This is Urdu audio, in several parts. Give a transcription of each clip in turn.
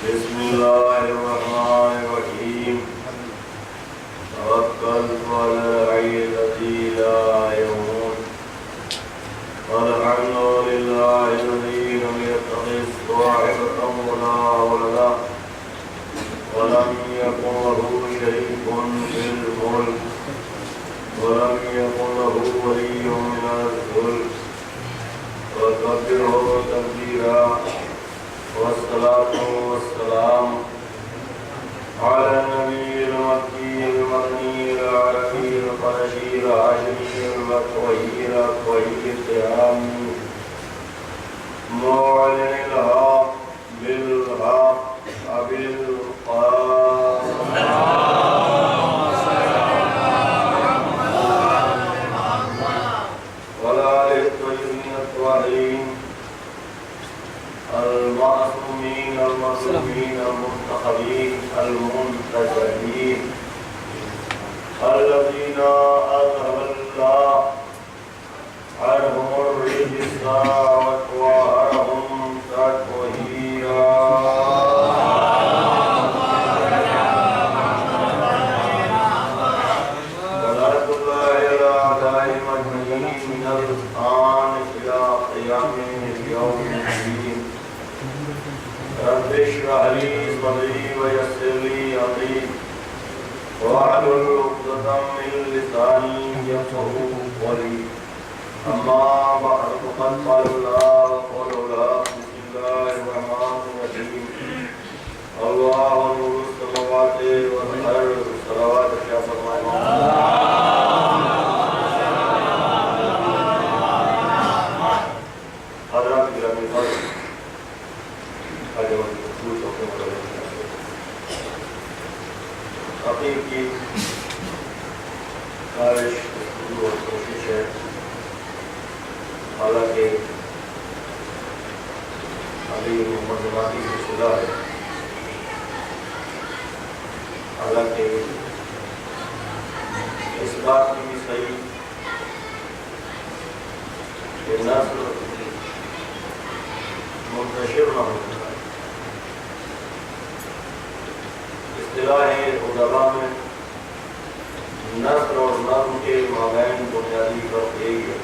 بسم الله الرحمن الرحيم توكلت على الحي الذي لا يموت الحمد لله الذي لم يتخذ صاحبة ولا ولدا ولم يكن له شريك في الملك ولم يكن له ولي من الذل وكبره تكبيرا والصلاة والسلام على النبي المكي المدني العربي القرشي الهاشمي المكي الطويل التهام معلن الحق بالحق المعصومين المظلومين المنتخبين المنتجبين الذين أذهب الله عنهم الرجس وطهرهم تطهيرا صلاة الله على أعدائهم أجمعين من الآن إلى قيام اليوم الدين رب اشرح لي صدري ويسر لي امري واحلل عقدة من لساني يفقهوا قولي اما بعد فقد قال الله قولا بسم الله الرحمن الرحيم الله نور السماوات والارض صلوات يا فرمان حضرات گرامی حضرات عقیق کی خواہش اور کوشش ہے حالانکہ ابھی مقدماتی سلسلہ ہے حالانکہ اس بات کی بھی صحیح کہ نسل منتشر نہ ہوتا ہے اصطلاح ادبا میں نثر اور نظم کے مابین بنیادی فرق یہی ہے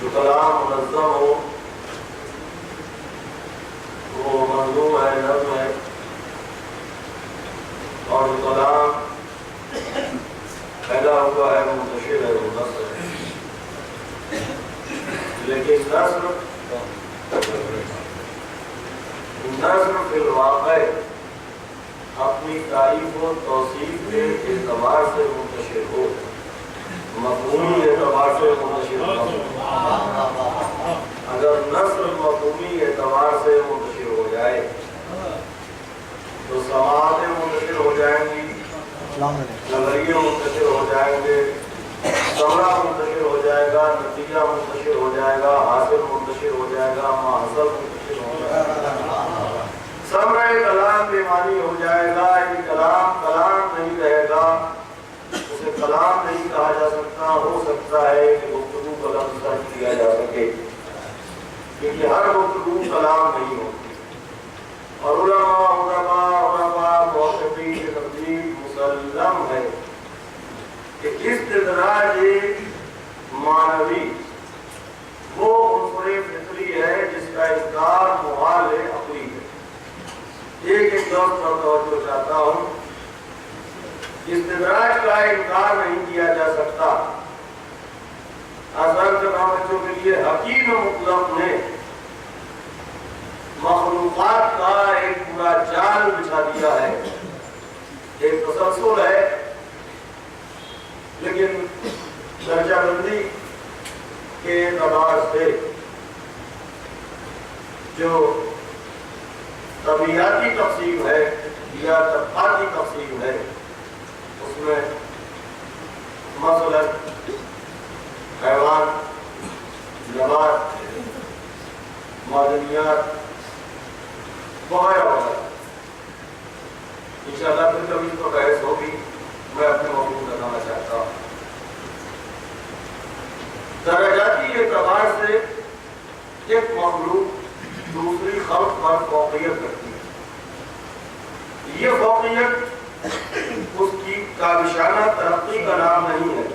جو کلام منظم ہو وہ منظوم ہے نظم ہے اور جو کلام پیدا ہوا ہے منتشر ہے وہ نثر ہے لیکن نثر فی الواقع اپنی تعریف و توصیف کے اعتبار سے منتشر ہو مفہومی اعتبار سے منتشر ہو اگر نثر مفہومی اعتبار سے منتشر ہو جائے تو سماعتیں منتشر ہو جائیں گی نظریے منتشر ہو جائیں گے ثمرہ منتشر ہو جائے گا نتیجہ منتشر ہو جائے گا حاصل منتشر ہو جائے گا محصل منتشر ہو جائے گا ثمرہ کلام بے معنی ہو جائے گا یہ کلام نہیں رہے گا اسے کلام نہیں کہا جا سکتا ہو سکتا ہے کہ گفتگو کا لفظ سرچ کیا جا سکے کیونکہ ہر گفتگو کلام نہیں ہوتی اور علماء موقفی کے تقدیر مسلم ہے کہ استدراج معنوی وہ عنصر فطری ہے جس کا انکار محال عقلی ہے ایک دوست پر توجہ چاہتا ہوں استدراج کا انکار نہیں کیا جا سکتا آسان سے بچوں کے لیے حکیم مطلق نے مخلوقات کا ایک پورا جال بچھا دیا ہے ایک تسلسل ہے لیکن درجہ بندی کے اعتبار سے جو طبیعتی تقسیم ہے یا طبقاتی تقسیم ہے اس میں مثلا حیوان نبات معدنیات وغیرہ وغیرہ انشاءاللہ پھر کبھی تو بحث ہوگی میں اپنے موضوع بتانا چاہتا ہوں درجاتی اعتبار سے ایک مخلوق دوسری خلق پر فوقیت رکھتی ہے۔ یہ فوقیت اس کی کاوشانہ ترقی کا نام نہیں ہے۔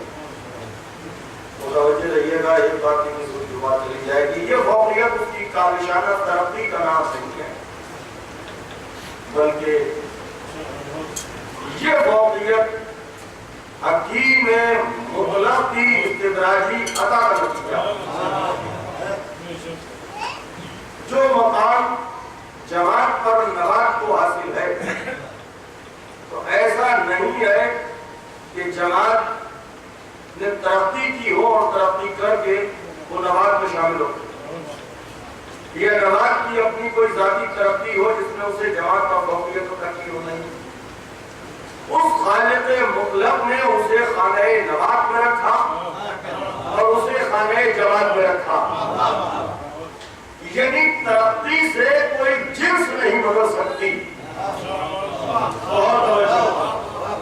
متوجہ رہیے گا، ایک بات کی بات چلی جائے گی، یہ فوقیت اس کی کاوشانہ ترقی کا نام نہیں ہے، بلکہ یہ فوقیت حکیم مطلق کی استدراجی عطا کا نتیجہ۔ جو مقام جماعت پر نبات کو حاصل ہے تو ایسا نہیں ہے کہ جماعت نے ترقی کی ہو اور ترقی کر کے وہ نبات میں شامل ہو، یہ نبات کی اپنی کوئی ذاتی ترقی ہو جس میں اسے جماعت کا فوقیت عطا کی ہو، نہیں۔ اس خالق مطلق نے اسے خانہ نبات میں رکھا اور اسے خانہ جماعت میں رکھا، یعنی ترقی سے کوئی جنس نہیں بدل سکتی،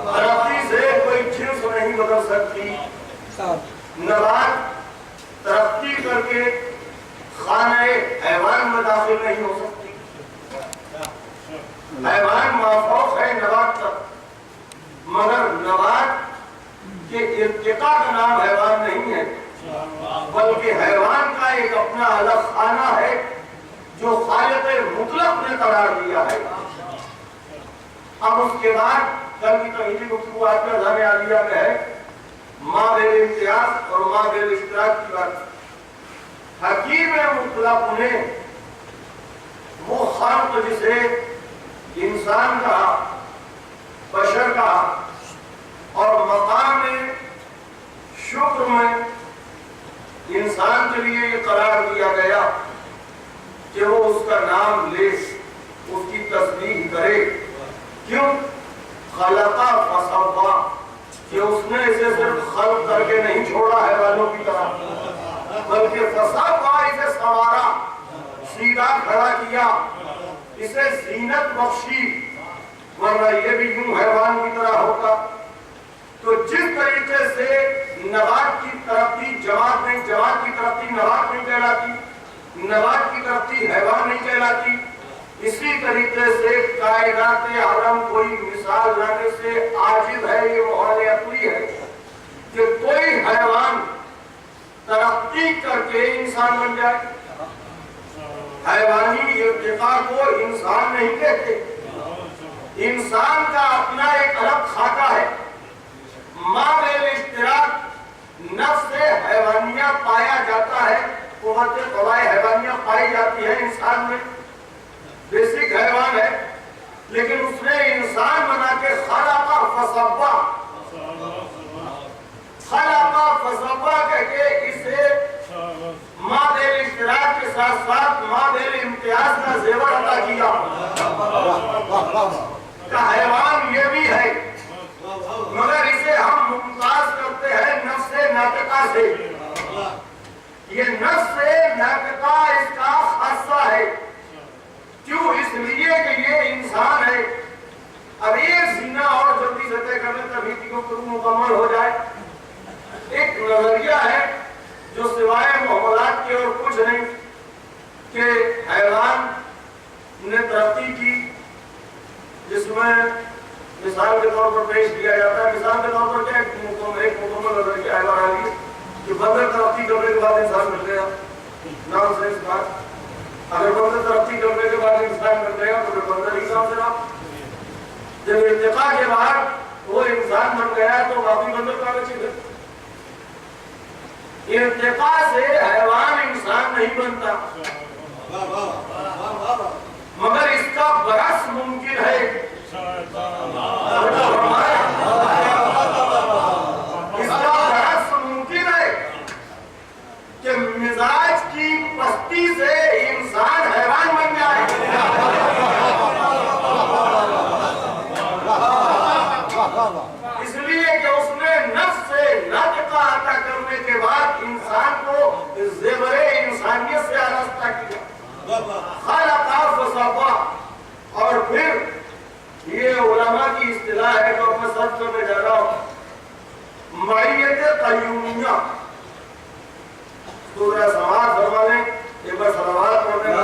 ترقی سے کوئی جنس نہیں بدل سکتی۔ نبات ترقی کر کے خانہ حیوان میں داخل نہیں ہو سکتی، حیوان مافوق ہے نبات تک، مگر نبات کے ارتقاء کا نام حیوان نہیں ہے، بلکہ حیوان کا ایک اپنا الگ خانہ ہے جو خالق مطلق نے قرار دیا ہے۔ اب اس کے بعد کل کی توحیدی گفتگو آپ کا اذان عالیہ میں ہے، ماں بیر امتیاز اور ماں بیر اشتراک کی بات۔ حکیم مطلق نے وہ خلق جسے انسان کا، بشر کا، اور مقام شکر میں انسان کے لیے یہ قرار دیا گیا کہ وہ اس کا نام لے، اس کی تسبیح کرے۔ کیوں؟ خلقا فسوا، کہ اس نے اسے صرف خلق کر کے نہیں چھوڑا حیوانوں کی طرح، بلکہ فسوا، اسے سوارا، سیدھا کھڑا کیا، اسے زینت بخشی، ورنہ یہ بھی یوں حیوان کی طرح ہوتا۔ تو جس طریقے سے نبات کی ترقی جماعت نہیں، جماعت کی ترقی نبات نہیں کہلاتی، نبات کی ترقی حیوان نہیں کہلاتی، اسی طریقے سے کائنات عالم کوئی مثال لانے سے عاجز ہے، یہ محال عقلی ہے کہ کوئی حیوان ترقی کر کے انسان بن جائے۔ حیوانی ارتقاء کو انسان نہیں کہتے، انسان کا اپنا ایک الگ خاکہ ہے۔ ماں بیر اشتراک نفس حیوانیہ پایا جاتا ہے، قوت قوائے حیوانیہ پائی جاتی ہے انسان میں، بیسک حیوان ہے، لیکن اس نے انسان بنا کے خلق فسوا، خلق فسوا کہہ کے اسے ماں بیر اشتراک کے ساتھ ساتھ ماں بیر امتیاز کا زیور عطا کیا کہ حیوان یہ بھی ہے، مگر اسے ہم ممتاز کرتے ہیں نفس ناطقہ سے۔ یہ نفس ناطقہ اس کا خاصہ ہے، کیوں؟ اس لیے کہ یہ انسان ہے۔ اب ایک زینہ اور جلدی سے طے کر لیں تبھی گفتگو مکمل ہو جائے۔ ایک نظریہ ہے جو سوائے معاملات کے اور کچھ نہیں کہ حیوان نے ترقی کی، جس میں مثال کے طور پر پیش کیا جاتا ہے۔ مثال کے طور پر کیا ایک مکمل نظریہ ہے بہرحال کہ بندر ترقی کرنے کے بعد انسان مل گیا، نام سے اس بات، اگر بندر ترقی کرنے کے بعد انسان مل گیا تو پھر بندر ہی کام سے رہا، جب ارتقاء کے بعد وہ انسان بن گیا تو باقی بندر کہاں بچے گئے؟ ارتقاء سے حیوان انسان نہیں بنتا، مگر اس کا برعکس ممکن ہے۔ اس کا برعکس ممکن ہے کہ مزاج کی پستی سے انسان حیوان بن جائے، اس لیے کہ اس نے نفس سے ناطقہ عطا کرنے کے بعد انسان کو زیور انسانیت سے آراستہ کیا، خلق فسوا۔ اور پھر یہ علماء کی اصطلاح ہے جو میں سب کرنے جا رہا ہوں، معیت قیومیہ۔ سورہ سماعت فرما لیں، ایک بار صلوات پڑھنے کا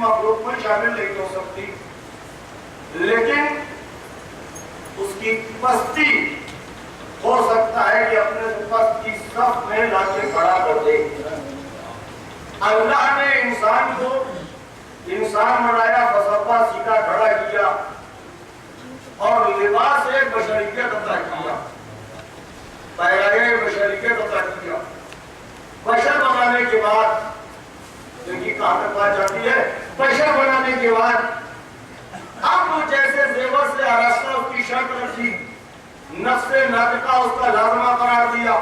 مخلوق میں شامل نہیں ہو سکتی، لیکن اس کی پستی ہو سکتا ہے کہ اپنے پست کی صف میں لا کے کھڑا کر دے۔ اللہ نے انسان کو انسان بنایا، فسوا سیدھا کھڑا کیا اور لباس بشریت عطا کیا، پیرائے بشریت عطا کیا۔ بشر بنانے کے بعد جن کی کہاں تک بات جاتی ہے، بشر بنانے کے بعد اب جیسے زیور سے آراستہ اس کی شرط رکھی، نفس ناطقہ اس کا لازمہ قرار دیا،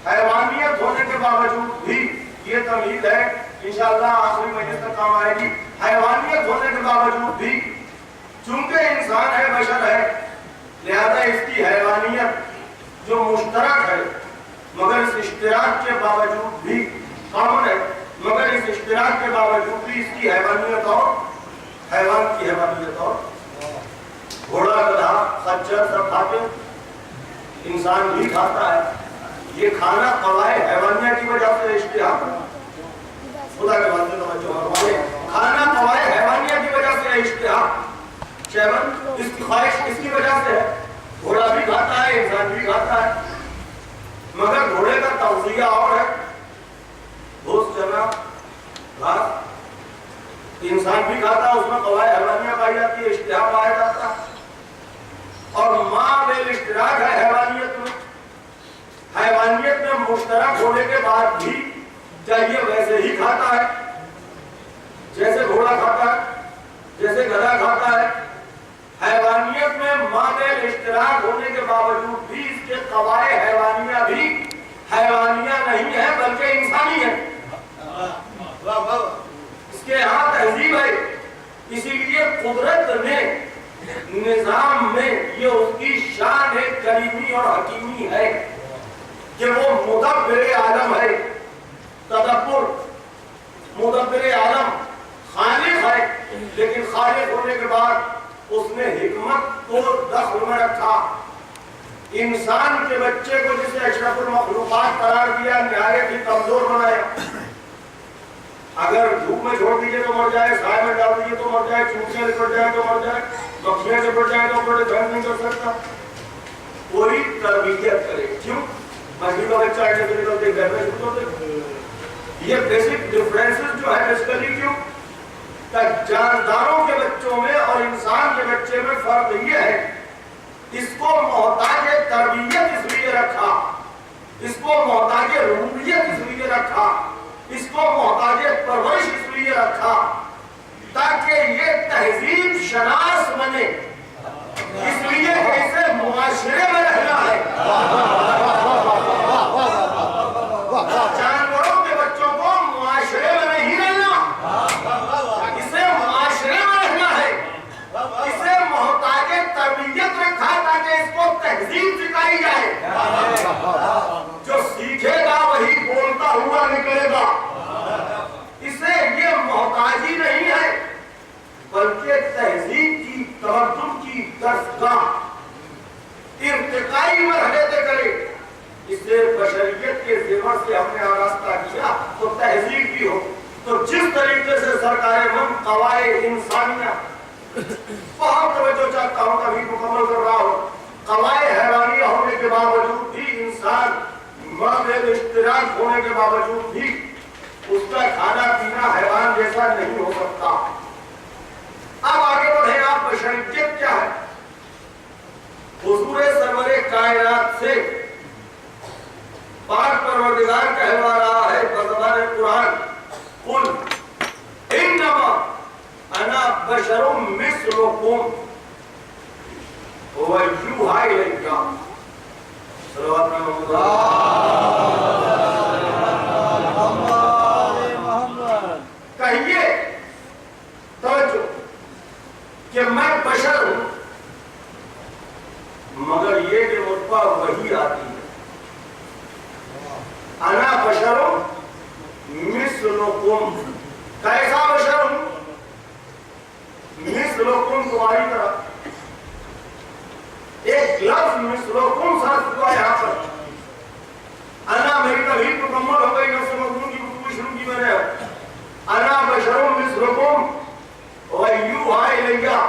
حیوانیت ہونے کے باوجود بھی یہ تمہید ہے انشاءاللہ آخری مجلس تک کام آئے گی، حیوانیت ہونے کے باوجود بھی چونکہ انسان ہے، بشر ہے، لہذا اس کی حیوانیت جو مشترک ہے مگر اس اشتراک کے باوجود بھی کامن ہے، مگر اس اشتراک کے باوجود بھی اس کی حیوانیت اور حیوان کی حیوانیت اور گھوڑا گدھا خچر سب کھاتے، انسان بھی کھاتا ہے۔ یہ کھانا قواعد حیوانیہ کی وجہ سے اشتہار، خدا کے واسطے توجہ فرمائیں، کھانا قواعد حیوانیہ کی وجہ سے اشتہار، چیون اس کی خواہش اس کی وجہ سے ہے۔ گھوڑا بھی کھاتا ہے، انسان بھی کھاتا ہے، مگر گھوڑے کا تغذیہ اور ہے، گوشت چنا گھاس، انسان بھی کھاتا ہے، اس میں قواعد حیوانیہ پائی جاتی ہے، اشتہار پایا جاتا ہے، اور ماں بیل اشتراک ہے حیوانیت میں۔ حیوانیت میں مشترک ہونے کے بعد بھی چاہیے ویسے ہی کھاتا ہے جیسے گھوڑا کھاتا ہے، جیسے گدھا کھاتا ہے۔ حیوانیت میں ماں بیل اشتراک ہونے کے باوجود بھی اس کے قواعد حیوانیہ بھی حیوانیہ نہیں ہے بلکہ انسانی ہے، اس کے یہاں تہذیب ہے۔ اسی لیے قدرت نے نظام میں یہ اس کی شان کریمی اور حکیمی ہے کہ وہ مدبر عالم ہے، تدبر مدبر عالم خالق ہے، لیکن خالق ہونے کے بعد اس نے حکمت کو دخل میں رکھا۔ انسان کے بچے کو جسے اشرف المخلوقات قرار دیا، نہایت ہی کمزور بنایا۔ اگر دھوپ میں چھوڑ دیجئے تو مر جائے، سائے میں ڈال دیجئے تو مر جائے، چونچیاں لپٹ جائے تو مر جائے، مکھیاں لپٹ جائے تو بڑے دھن نہیں کر سکتا۔ کوئی تربیت کرے، کیوں؟ مچھلی کا بچہ ایسے سے نکلتے گھر میں شروع ہوتے۔ یہ بیسک ڈفرینسز جو ہے بیسکلی کیوں؟ کہ جانداروں کے بچوں میں اور انسان کے بچے میں فرق یہ ہے، اس کو محتاج تربیت اس لیے رکھا، اس کو محتاج ربوبیت اس لیے رکھا، اس کو محتاج پرورش اس لیے رکھا تاکہ یہ تہذیب شناس بنے، اس لیے کہ اسے معاشرے میں رہنا ہے۔ جانوروں کے بچوں کو معاشرے میں نہیں رہنا، اسے معاشرے میں رہنا ہے، اسے محتاج تربیت رکھا تاکہ اس کو تہذیب سکھائی جائے۔ جو سیکھے گا وہی بولتا ہوا نکلے گا، اسے یہ محتاجی نہیں ہے بلکہ تہذیب کی، تمدن کی درسگاہ ارتقائی مرحلے سے کرے۔ اسے بشریت کے زیور سے ہم نے آراستہ کیا تو تہذیب بھی ہو۔ تو جس طریقے سے سرکار من قواعد انسانیہ، بہت توجہ چاہتا ہوں کبھی مکمل کر رہا ہوں، قواعد حیوانیہ ہونے کے باوجود بھی انسان مابین اشتراک ہونے کے باوجود بھی اس کا کھانا پینا حیوان جیسا نہیں ہو سکتا۔ اب آگے بڑھیں آپ، بشریت کیا ہے؟ حضور سرور کائنات سے پاک پروردگار کہلوا رہا ہے بزبان قرآن، قل انما انا بشر مثلکم ویوحی الی۔ صلوات محمد کہیے توجہ کہ میں بشر ہوں، مگر یہ کہ مجھ پر وحی آتی ہے۔ انا بشر مثلکم، کیسا بشر ہوں؟ مثلکم تمہاری طرح۔ ایک لفظ مثلکم صرف ہوا یہاں پر، انا میری توحید مکمل ہو گئی، نفس مضمون کی گفتگو شروع کی میں نے، یوحی الیہ،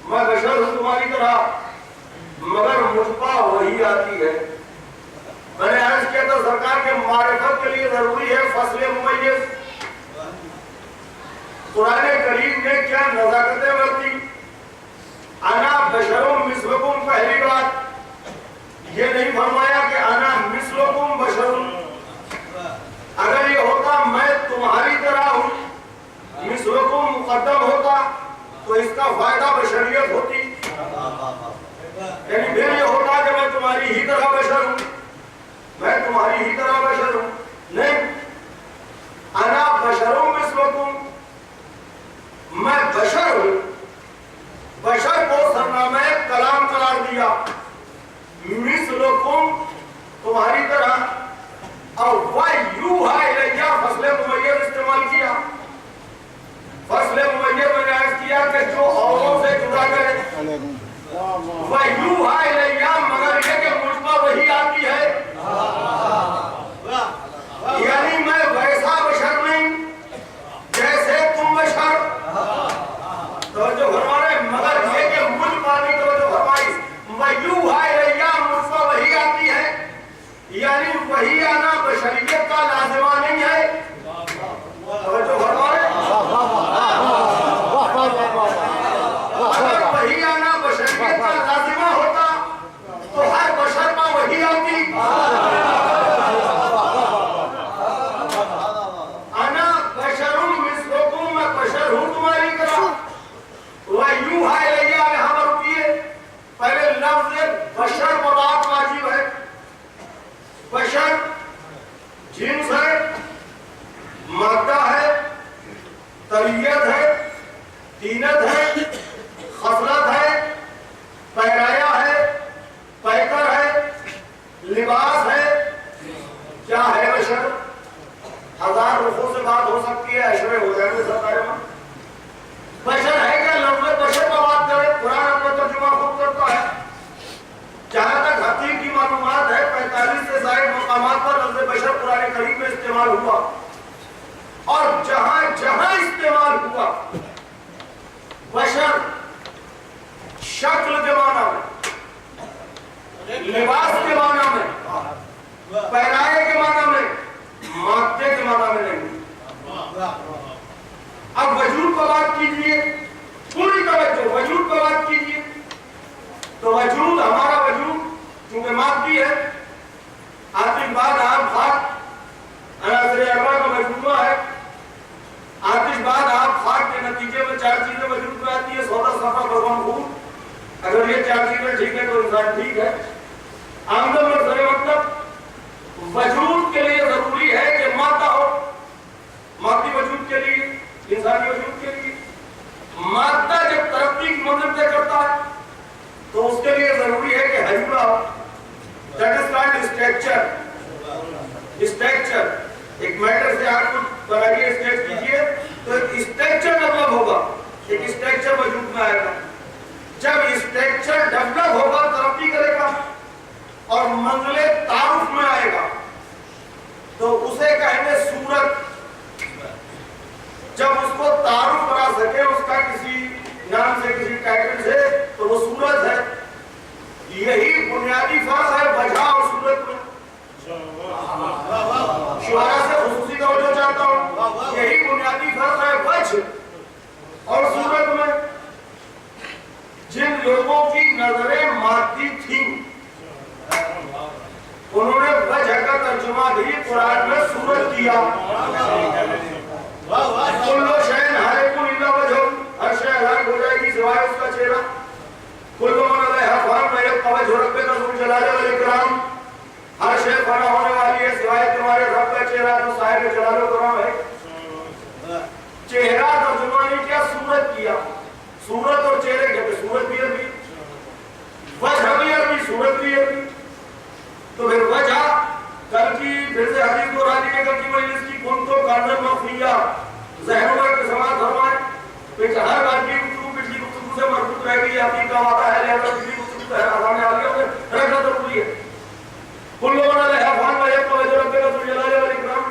میں بشر ہوں تمہاری طرح مگر مجھ پر وحی آتی ہے۔ میں نے عرض کیا تھا سرکار کے معرفت کے لیے ضروری ہے فصل ممیز۔ قرآن کریم نے کیا نزاکتیں برتی، انا بشرم مثلکم، پہلی بات یہ نہیں فرمایا کہ انا مثلکم بشرم، اگر یہ ہوتا میں تمہاری طرح ہوں، مثلکم مقدم ہوتا تو اس کا فائدہ بشریت ہوتی، یعنی پھر یہ ہوتا کہ میں تمہاری ہی طرح بشر ہوں، میں تمہاری ہی طرح بشر ہوں، نہیں، انا بشرم مثلکم، میں بشر ہوں، بشر کو سرنامہ کلام قرار دیا، مثلکم تمہاری طرح، اور وَيُوحَى إِلَيَّ فصل ممیز استعمال کیا۔ فصل ممیز میں نے عرض کیا کہ جو اوروں سے جدا کرے، وَيُوحَى إِلَيَّ مگر یہ کہ مجھ پر وحی آتی ہے، یعنی میں ویسا بشر نہیں جیسے تم بشر، توجہ فرمائے، مگر یہ کہ مجھ پر نہیں، توجہ فرمائی، وَيُوحَى إِلَيَّ مجھ پر وحی آتی ہے، یعنی وحی آنا بشریت کا لازمہ نہیں ہے، توجہ فرمائے، اگر وحی آنا بشریت کا لازمہ ہوتا تو ہر بشر پر وحی آتی۔ انا بشرم مثلکم، میں بشر ہوں تمہاری طرح، وَيُوحَى إِلَيَّ، یہاں پر رکیے، پہلے لفظ بشر پر بات واجب ہے۔ بشر جنس ہے، مادہ ہے، طبیعت ہے، طینت ہے، خصلت ہے، پیرایا ہے، پیکر ہے، لباس ہے، کیا ہے بشر؟ ہزار رخوں سے بات ہو سکتی ہے، اشرے ہو جائیں گے سب میں۔ بشر ہے کیا؟ لفظ بشر پر بات کرے، قرآن اپنا ترجمہ خود کرتا ہے۔ جہاں تک حقیق کی معلومات ہے 45 سے زائد مقامات پر لفظ بشر قرآن کریم میں استعمال ہوا، اور جہاں جہاں استعمال ہوا بشر شکل کے معنی میں، لباس کے معنی میں، پہنائے کے معنی میں، مادے کے معنی میں نہیں۔ اب وجود پر بات کیجئے، پوری توجہ وجود پر بات کیجئے، تو وجود، ہمارا وجود چونکہ مادی ہے، آتش بعد آب خاک عناصر اربع کا مجموعہ ہے، آتش بعد آب خاک کے نتیجے میں چار چیزیں وجود میں آتی ہے، سودا صفا بربان خون، اگر یہ چار چیزیں ٹھیک ہے تو انسان ٹھیک ہے۔ آمدن میں سر مطلب وجود کے لیے ضروری ہے کہ مادہ ہو، مادی وجود کے لیے، انسانی وجود کے لیے، مادہ جب ترقی کی منزل طے کرتا ہے تو اس کے لیے ضروری ہے کہ حجم ہو، that is called structure۔ structure ایک میٹر سے آپ کچھ بنائیے، اسٹیٹ کیجئے تو ایک اسٹرکچر ڈیولپ ہوگا، ایک اسٹرکچر وجود میں آئے گا۔ جب اسٹرکچر ڈیولپ ہوگا، ترقی کرے گا اور منزل تعارف میں آئے گا تو اسے کہیں گے صورت۔ جب اس کو تعارف کرا سکے اس کا کسی نام سے، کسی ٹائٹل سے، تو وہ صورت ہے۔ یہی بنیادی فرق ہے وجہ اور صورت میں۔ شعراء سے خصوصی توجہ چاہتا ہوں، یہی بنیادی فرق ہے وجہ اور صورت میں۔ جن لوگوں کی نظریں مادی تھیں انہوں نے وجہ کا ترجمہ بھی قرآن میں صورت کیا۔ کلو شیء ہالک الا وجہ، ہر شے ہلاک ہو جائے گی سوائے اس کا چہرہ۔ کل من علیہا فان ویبقی وجہ ربک ذو الجلال والاکرام، ہر شے فنا ہونے والی ہے سوائے تمہارے رب کا چہرہ جو صاحب جلال و کرام ہے۔ چہرہ ترجمہ نہیں کیا، صورت کیا۔ صورت اور چہرے کے صورت بھی عربی، وجہ بھی عربی، صورت بھی عربی۔ تو پھر وجہ کل کی پھر سے حدیث کو راضی کے کل کی مجلس کی کن تو کارنر مخفیہ ذہنوں میں کے سماعت فرمائے، پھر ہر بات کی گفتگو پچھلی گفتگو سے مربوط رہ گئی، آپ کا وعدہ ہے لہذا پچھلی گفتگو ہے آسان آ گیا رکھنا ضروری ہے۔ کل لوگوں نے لہا فان ویبقی وجہ ربک ذو الجلال والاکرام،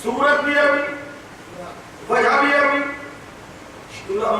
صورت بھی عربی، وجہ بھی عربی،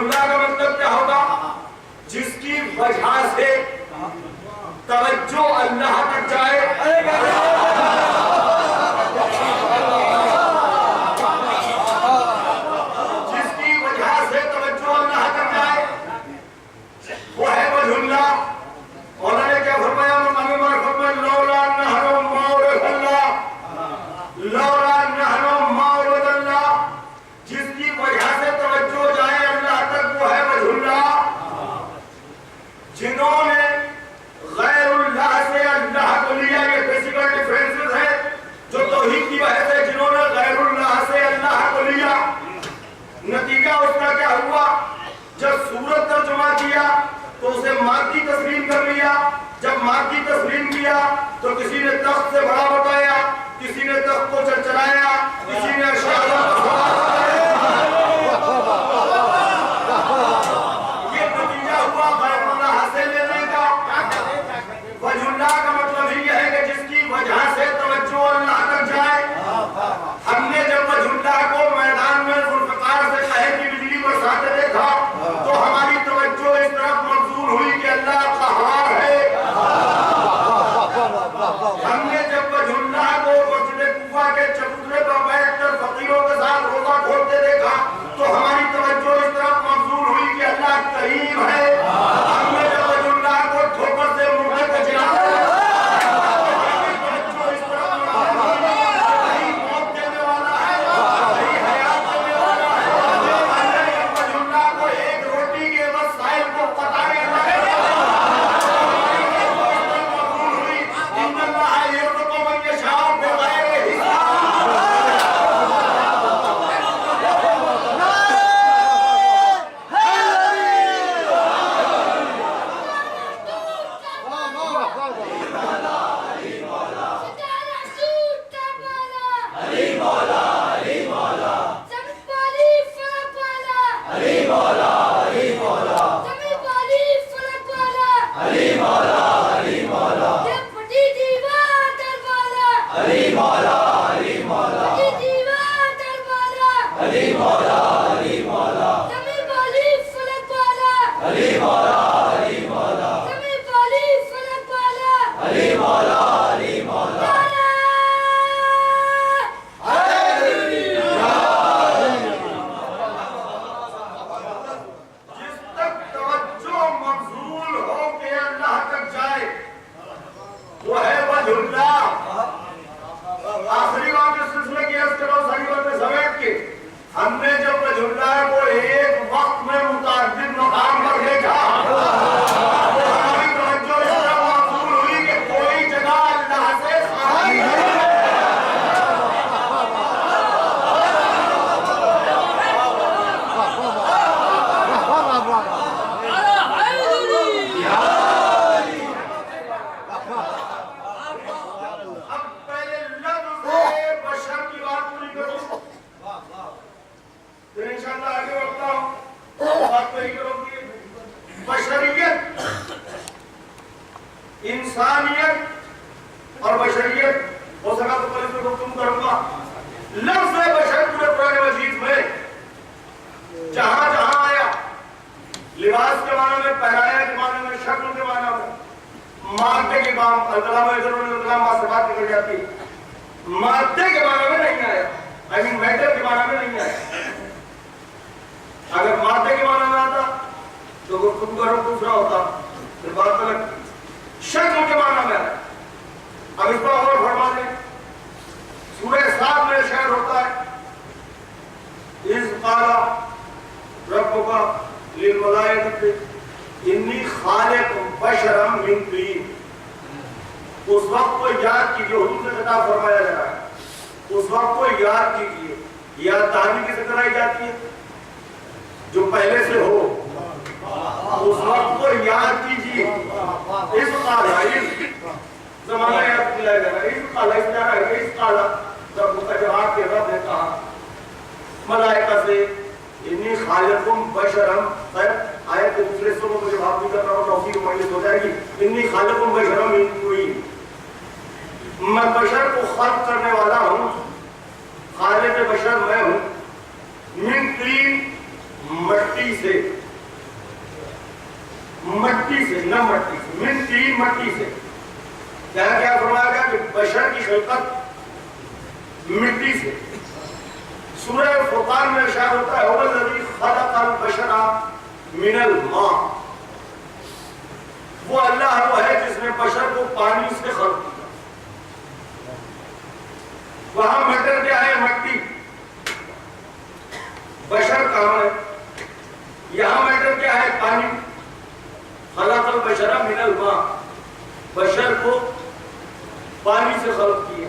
اللہ کا مطلب کیا ہوگا؟ جس کی وجہ سے توجہ اللہ تک جائے. جس کی وجہ سے توجہ اللہ تک جائے وہ ہے وجہ اللہ. مولا نے کیا فرمایا مقام معرفت میں؟ لولا نحن مورد اللہ، لولا نحن مورد اللہ. جس کی وجہ سے توجہ جائے اللہ تک وہ ہے وجہ اللہ. جنہوں نے غیر اللہ سے اللہ کو لیا، یہ بیسیکل ڈیفرنسز ہے جو توحید کی وجہ سے جنہوں نے غیر اللہ سے اللہ کو لیا، نتیجہ اس کا کیا ہوا؟ جب صورت ترجمہ کیا تو اسے مادی تسلیم کر لیا. جب مادی تسلیم کیا تو کسی نے تخت سے بڑا بتایا، کسی نے تخت کو چرچرایا، کسی نے اشارہ یہ نتیجہ ہوا غیر اللہ سے لینے کا. وجہ اللہ کا مطلب یہ ہے کہ جس کی وجہ سے توجہ اللہ تک جائے. ہم نے جب وجہ اللہ کو میدان میں ذوالفقار سے قہر کی بجلی برساتے دیکھا تو ہماری توجہ اس طرف مبذول ہوئی کہ اللہ قہار ہے. ہم نے جب وجہ اللہ کو مسجد کوفہ کے چبوترے پر بیٹھ کر فقیروں کے ساتھ روزہ کھولتے دیکھا تو ہماری توجہ اس طرف مبذول ہوئی کہ اللہ کریم ہے. ہم نے جب وجہ اللہ کو ٹھوکر سے مردے کو جلاتے انسانیت اور بشریت ہو سکا تو پہلے سے گفتگو کروں گا. لفظ بشر پورے قرآن مجید میں جہاں جہاں آیا، لباس کے معنی میں، پہنایا کے معنی میں، شکل کے معنی میں، مادے کے کام الکلام بات نکل جاتی، مادے کے معنی میں نہیں آیا، آئی مین میٹر کے معنی میں نہیں آیا. اگر مادے کے معنی میں آتا تو گفتگو کروں دوسرا ہوتا، پھر بات الگ. شکل کے معنی میں آیا. اب اس پر اور فرما دیں، سورہ صاد میں شعر ہوتا ہے، اِذْ قَالَ رَبُّكَ لِلْمَلَائِكَةِ إِنِّي خَالِقٌ بَشَرًا مِنْ طِينٍ. اس وقت کو یاد کیجئے، حضور سے خطاب فرمایا جا رہا ہے، اس وقت کو یاد کیجئے. یاد دہانی کسے کرائی جاتی ہے؟ جو پہلے سے ہو. اس وقت کو یاد کیجئے. اس قال زمانہ یاد دلایا جا رہا ہے. اس قال اس طرح ہے، اس قال رب کا جواب کے رب نے کہا ملائکہ سے انی خالقم بشرم. خیر آیت کے دوسرے حصوں کو مجھے بات نہیں کرنا ہو، توفیق مجلس ہو جائے گی. انی خالقم بشرم من طین، میں بشر کو خلق کرنے والا ہوں، خالق بشر میں ہوں. من طین مٹی سے، مٹی سے نہ مٹی سے، من طین مٹی سے. کیا فرمایا گیا کہ بشر کی خلقت مٹی سے. سورہ فرقان میں ارشاد ہوتا ہے هو الذی خلق البشر من الماء. وہ اللہ وہ ہے جس نے بشر کو پانی سے خلق کیا. وہاں میٹر کیا ہے؟ مٹی. بشر کہاں ہے؟ یہاں میٹر کیا ہے؟ پانی. خلق البشر من الماء، بشر کو پانی سے خلق کیا.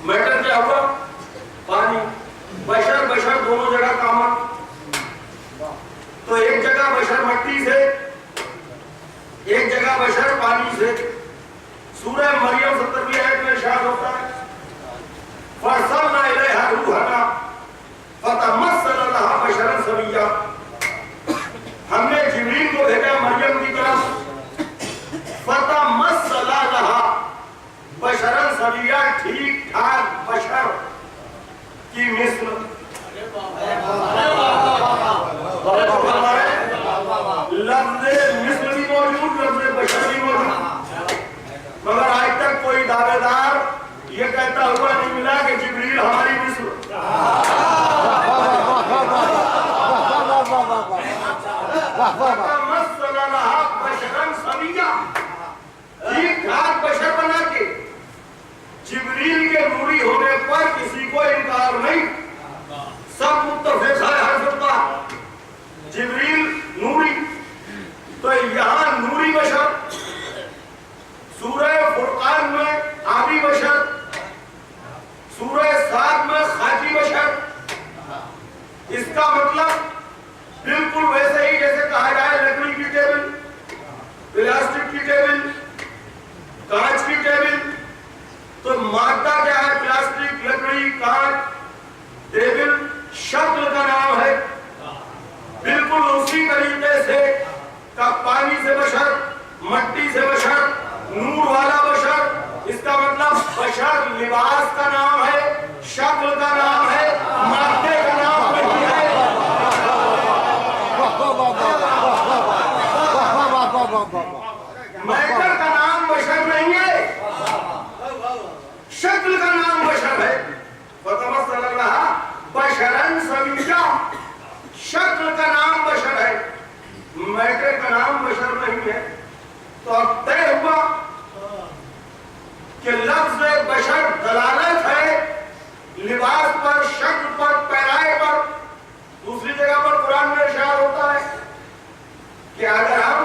میٹر کیا ہوا؟ پانی. بشر بشر دونوں جگہ کامن. تو ایک جگہ بشر مٹی سے، ایک جگہ بشر پانی سے. سورہ مریم 70ویں آیت میں ارشاد ہوتا ہے فَأَرْسَلْنَا إِلَيْهَا رُوحَنَا فَتَمَثَّلَ لَهَا بَشَرًا سَوِيًّا. ہم نے جبریل کو بھیجا مریم کی طرف. فَتَمَثَّلَ لَهَا بَشَرًا سَوِيًّا، ٹھیک ٹھاک بشر کی مثل. لفظ مثل بھی موجود، لفظ بشر بھی موجود، مگر آج تک کوئی دعوے دار یہ کہتا ہوا نہیں ملا کہ جبریل ہماری مثل. فَتَمَثَّلَ لَهَا بَشَرًا سَوِيًّا، ٹھیک ٹھاک بشر بنا کے. جبریل کے نوری ہونے پر کسی کو انکار نہیں، سب متفق ہے ہر فرقہ جبریل نوری. تو یہاں نوری بشر، سورہ فرقان میں آبی بشر، سورہ صاد میں خاکی بشر. اس کا مطلب بالکل ویسے ہی جیسے کہا جائے لکڑی کی ٹیبل، پلاسٹک کی ٹیبل، کانچ کی ٹیبل. تو مادہ کیا ہے؟ پلاسٹک، لکڑی، کانچ. ٹیبل شکل کا نام ہے. بالکل اسی طریقے سے کا پانی سے بشر، مٹی سے بشر، نور والا بشر. اس کا مطلب بشر لباس کا نام ہے، شکل کا نام ہے، مادے کا نام نہیں ہے. میٹر کا نام بشر نہیں ہے، شکل کا نام بشر ہے. فَتَمَثَّلَ لَهَا بَشَرًا سَوِيًّا، شکل کا نام بشر ہے، میٹر کا نام بشر نہیں ہے. تو اب طے ہوا کہ لفظ بشر دلالت ہے لباس پر، شکل پر، پیرائے پر. دوسری جگہ پر قرآن میں ارشاد ہوتا ہے کہ اگر ہم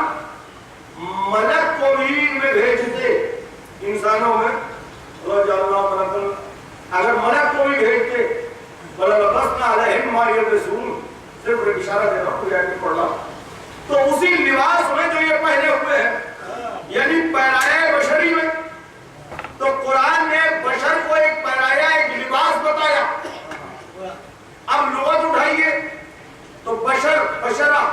ملک کو بھی ان میں بھیجتے، انسانوں میں اگر ملک کو بھی بھیجتے، وَلَلَبَسْنَا عَلَيْهِمْ مَا يَلْبِسُونَ، صرف ایک اشارہ دے رہا ہوں، کوئی آیت پڑھ رہا. تو اسی لباس میں جو یہ پہنے ہوئے ہیں، یعنی پیرایہ بشری میں. تو قرآن نے بشر کو ایک پیرایہ، ایک لباس بتایا. اب لغت اٹھائیے تو بشر، بشرہ،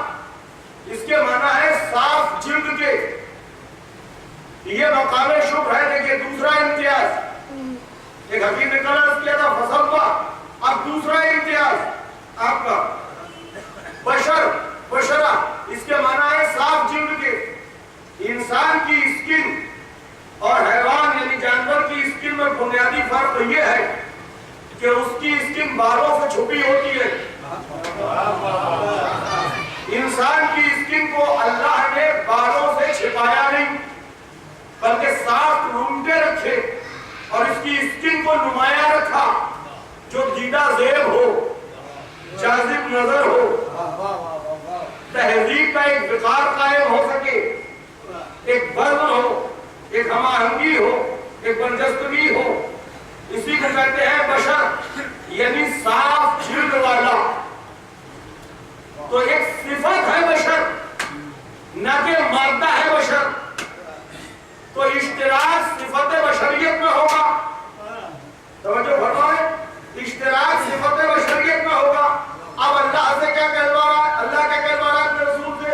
اس کے معنی ہے صاف جلد کے. یہ مقام شکر ہے. دیکھیے دوسرا امتیاز، ایک حکیم نے کلام کیا تھا فصبہ، اب دوسرا امتیاز آپ کا بشر، بشرہ، اس کے معنی ہے صاف جلد کے. انسان کی اسکن اور حیوان یعنی جانور کی اسکن میں بنیادی فرق یہ ہے کہ اس کی اسکن بالوں سے چھپی ہوتی ہے. انسان کی اسکن کو اللہ نے بالوں سے چھپایا نہیں، بلکہ صاف ڈھونڈے رکھے اور اس کی اسکن کو نمایاں رکھا جو دیدہ زیب ہو، جاذب نظر ہو، تہذیب کا ایک وقار قائم ہو سکے، ایک وزن ہو، ایک ہم آہنگی ہو، ایک برجستگی ہو. اسی کو کہتے ہیں بشر، یعنی صاف جلد والا. تو ایک صفت ہے بشر، نہ کہ مادہ ہے بشر. تو اشتراک صفت بشریت میں ہوگا. توجہ فرمائیں، اشتراک صفت بشریت میں ہوگا. اب اللہ سے کیا کہلوا رہا ہے؟ اللہ کیا کہلوا رہا ہے اپنے رسول سے؟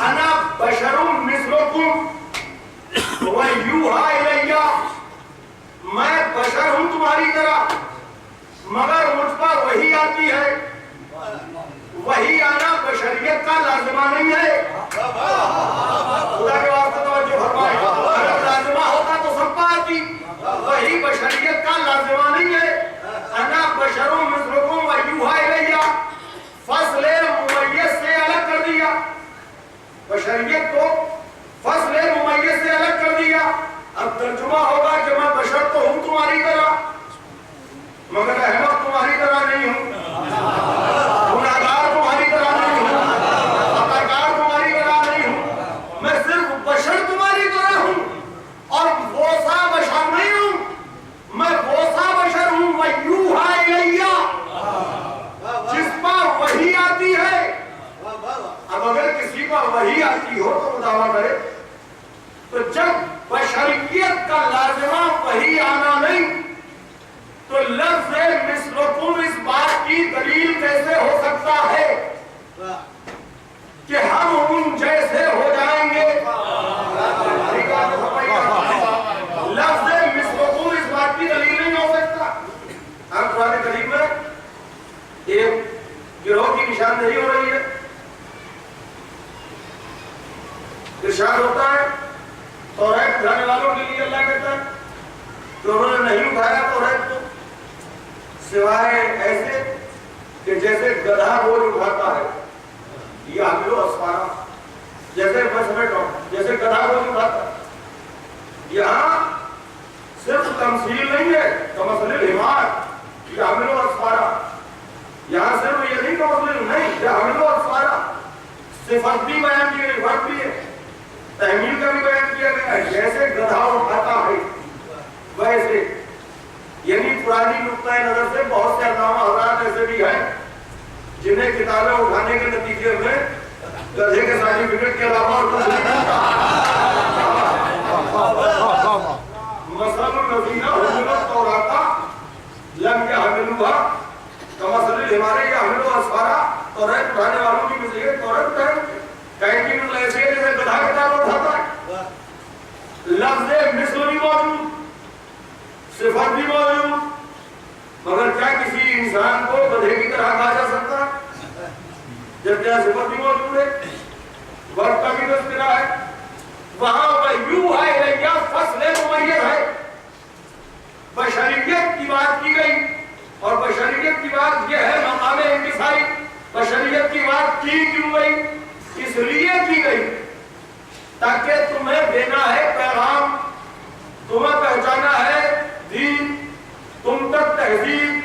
انا بشر مثلکم وَيُوحَىٰ إِلَيَّ، میں بشر ہوں تمہاری طرح، مگر مجھ پر وحی آتی ہے. وہی آنا بشریت کا لازمہ نہیں ہے. خدا کے واسطے توجہ فرمائیں. اگر لازمہ ہوتا تو سب پہ آتی. وہی بشریت کا لازمہ نہیں ہے. انا بشروں مثلکم ویوحی الیہ. فصل ممیز سے الگ کر دیا. بشریت کو فصل ممیز سے الگ کر دیا. اب ترجمہ ہوگا کہ میں بشر تو ہوں تمہاری طرح مگر احمد تمہاری طرح نہیں ہوں, گناہگار تمہاری طرح نہیں ہوں, خطاکار تمہاری طرح نہیں ہوں. میں صرف بشر تمہاری طرح ہوں اور وہ سا بشر نہیں ہوں. میں وہ سا بشر ہوں ویوحی الیہ جس پر وحی آتی ہے. اب اگر کسی پر وحی آتی ہو تو دعویٰ کرے. تو جب بشریت کا لازمہ وحی آنا نہیں تو لفظ مثلکم اس بات کی دلیل کیسے ہو سکتا ہے کہ ہم ان جیسے ہو جائیں گے. لفظ مثلکم اس بات کی دلیل نہیں ہو سکتا. اب قرآن کریم میں ایک گروہ کی نشاندہی ہو رہی ہے. ارشاد ہوتا ہے توریت کھانے والوں کے لیے اللہ کہتا ہے کہ انہوں نے نہیں اٹھایا توریت کو سوائے ایسے کہ جیسے گدھا بوجھ اٹھاتا ہے. یہ حامل اسفارا جیسے میں سمجھتا ہوں جیسے گدھا بوجھ اٹھاتا ہے. یہاں صرف تمثیل نہیں ہے کمثل الحمار. یہ حامل اسفارا یہاں صرف یہ نہیں کمثل نہیں, یہ حامل اسفارا صفت بھی بیان کی گئی, فرق بھی ہے, تحمیل کا بھی بیان کیا گیا ہے. جیسے گدھا اٹھاتا ہے ویسے. یعنی پرانی نقطۂ نظر سے بہت سے علامہ حضرات ایسے بھی ہیں جنہیں کتابیں اٹھانے کے نتیجے میں گدھے کے سرٹیفکیٹ کے علاوہ اور کچھ نہیں ملتا. مثل الذین حملوا التوراۃ لم یحملوها کمثل الحمار یحمل اسفارا. توریت اٹھانے والوں کی مثل توریت کہیں کی مثل ایسے ہے جیسے گدھا کتاب اٹھاتا ہے. لفظ مثل بھی موجود, صفت بھی موجود, مگر کیا کسی انسان کو گدھے کی طرح کہا جا سکتا ہے جب کیا صفت بھی موجود ہے, وقت کا بھی تذکرہ ہے. وہاں ویوحی الیہ فصل ممیز ہے. بشریت کی بات کی گئی اور بشریت کی بات یہ ہے مقام انکساری. بشریت کی بات کی کیوں گئی؟ اس لیے کی گئی تاکہ تمہیں دینا ہے پیغام, تمہیں پہچانا ہے دین, تم تک تہذیب,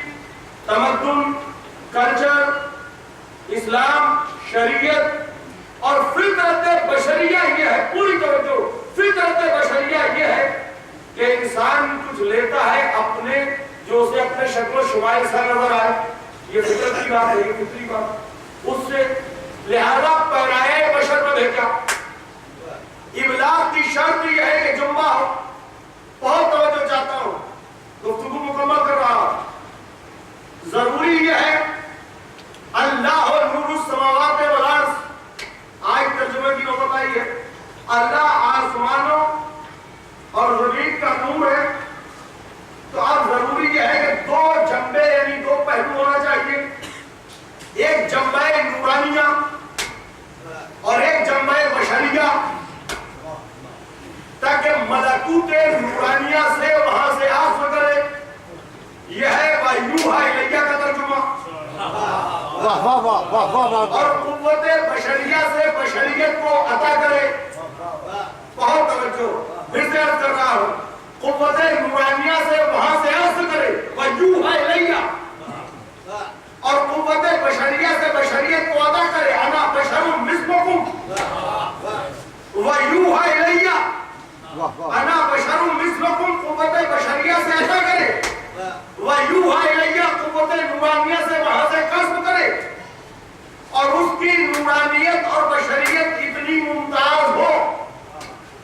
تمدن, کلچر, اسلام, شریعت اور فطرت بشریہ یہ ہے. پوری توجہ, فطرت بشریہ یہ ہے کہ انسان کچھ لیتا ہے اپنے جو اسے اپنے شکل و شمائل سے نظر آئے. یہ فطرت کی بات ہے, یہ فطری بات. اس سے لہذا پیرائے بشر میں بھیجا. ابلاغ کی شرط یہ ہے کہ جمعہ ہو. بہت توجہ چاہتا ہوں, گفتگو مکمل کر رہا ہوں. ضروری یہ ہے اللہ نور السماوات والارض. آج ترجمے کی نوبت آئی ہے. اللہ آسمانوں اور زمین کا نور ہے. تو اب ضروری یہ ہے کہ دو جنبے یعنی دو پہلو ہونا چاہیے. ایک جنبہ نورانیہ اور ایک جنبہ بشریہ, تاکہ ملکوت نورانیہ سے وہاں سے آف کرے. یہ ہے ویوحی الیہ کا ترجمہ. اور قوت بشریہ سے بشریت کو عطا کرے. بہت توجہ, پھر سے عرض کر رہا ہوں, قوت نورانیہ سے وہاں سے عرض کرے ویوحی الیہ, اور قوت بشریہ سے بشریت کو عطا کرے. انا بشر مثلکم ویوحی الیہ. انا بشر مثلکم قوت بشریہ سے عطا کرے, ویوحی الیہ قوت نورانیہ سے وہاں سے کسب کرے. اور اس کی نورانیت اور بشریت اتنی ممتاز ہو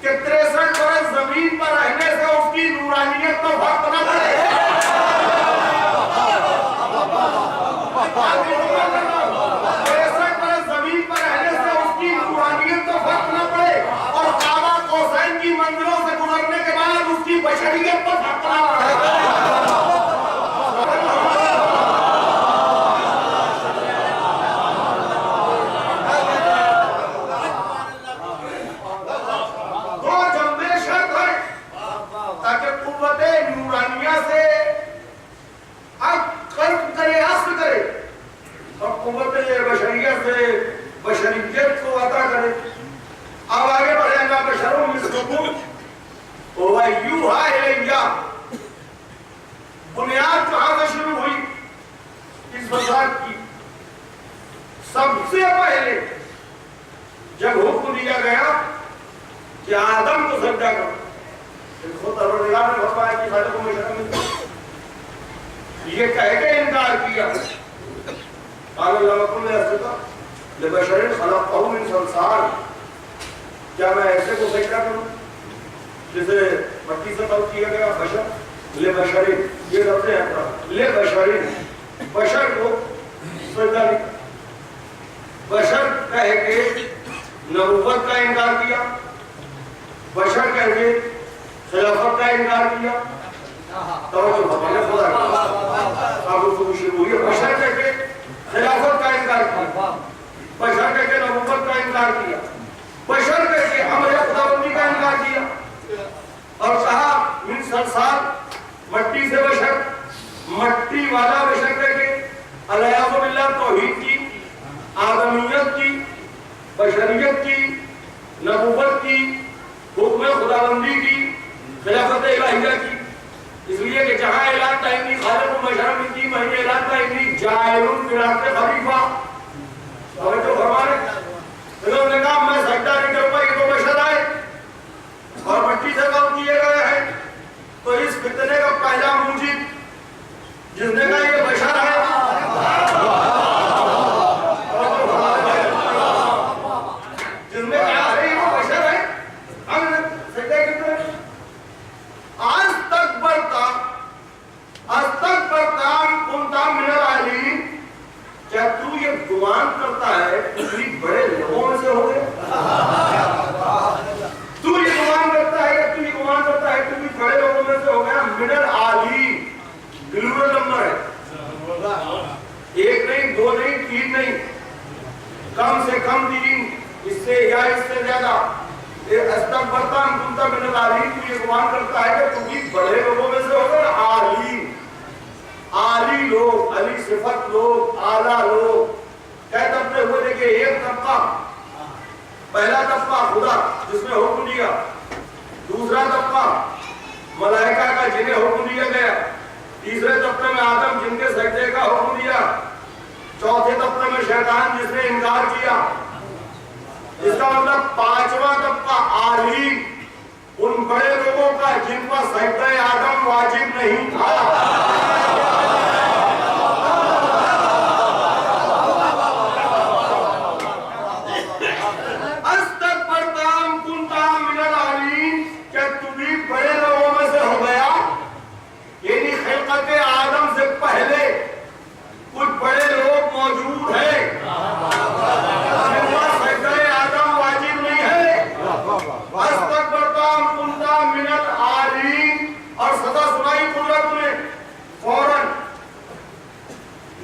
کہ 63 برس زمین پر رہنے سے اس کی نورانیت میں فرق نہ پڑے. 63 برس زمین پر رہنے سے اس کی نورانیت میں فرق نہ پڑے, اور قاب قوسین کی منزلوں سے گزرنے کے بعد اس کی بشریت پر فرق نہ پڑے. قوت بشریت سے بشریت کو عطا کرے. اب آگے بڑھیں گا بشروں مثلکم وَيُوحَىٰ إِلَيَّ. بنیاد کہاں سے شروع ہوئی اس فساد کی؟ سب سے پہلے جب حکم دیا گیا کہ آدم کو سجدہ کرو، خود پروردگار نے فرمایا کہ خالق میں شامل، یہ کہہ کے انکار کیا. قال اللہ لکم لبشر خلقته من صلصال. کیا میں ایسے کو سجدہ کروں جسے مٹی سے خلق کیا گیا؟ بشر لبشر، یہ لفظ ہے لبشر، بشر کو سجدہ نہیں. بشر کہہ کے نبوت کا انکار کیا، بشر کہہ کے خلافت کا انکار کیا. توجہ فرمائیں خدا کا آپ کو خوشی ہوئی ہے. بشر کہہ کے خلافت کا انکار کیا، بشر کہہ کے نبوت کا انکار کیا، بشر کہہ کے امر خداوندی کا انکار کیا، اور کہا من صلصال، مٹی سے بشر، مٹی والا بشر کہہ کے الیاذ باللہ توحید کی، آدمیت کی، بشریت کی، نبوت کی، حکم خداوندی کی، خلافت الہیہ کی. اس لیے کہ جہاں اعلان تھا انی خالق بشر من طین، وہیں اعلان تھا انی جاعل فی الارض خلیفہ. توجہ فرمائیں. انہوں نے کہا میں سجدہ نہیں کروں گا، یہ تو بشر آئے اور مٹی سے کام کیے گئے ہیں. تو اس فتنے کا پہلا موجب جس نے کہا یہ بشر ہے، جس نے کہا ہے یہ بشر ہے، ہم سجدہ کرتے ہیں. استکبرتا کنت من العالین. کیا تو یہ گمان کرتا ہے تو بڑے لوگوں میں سے ہو گئے؟ تو یہ گمان کرتا ہے کہ تو یہ گمان کرتا ہے تو بڑے لوگوں میں سے ہو گیا. من العالین گلورل نمبر ہے، ایک نہیں، دو نہیں، تین نہیں، کم سے کم تین، اس سے یا اس سے زیادہ. استکبرتا کنت من العالین، تو یہ گمان کرتا ہے کہ تو بڑے لوگوں میں سے ہو گئے. عالین، عالی لوگ، علی صفت لوگ، اعلیٰ لوگ. کہہ طبقے ہوئے دیکھیں، ایک طبقہ، پہلا طبقہ خدا جس نے حکم دیا، دوسرا طبقہ ملائکہ کا جنہیں حکم دیا گیا، تیسرے طبقے میں آدم جن کے سجدے کا حکم دیا، چوتھے طبقے میں شیطان جس نے انکار کیا. اس کا مطلب پانچواں طبقہ عالی، ان بڑے لوگوں کا جن پر سجدہ آدم واجب نہیں تھا.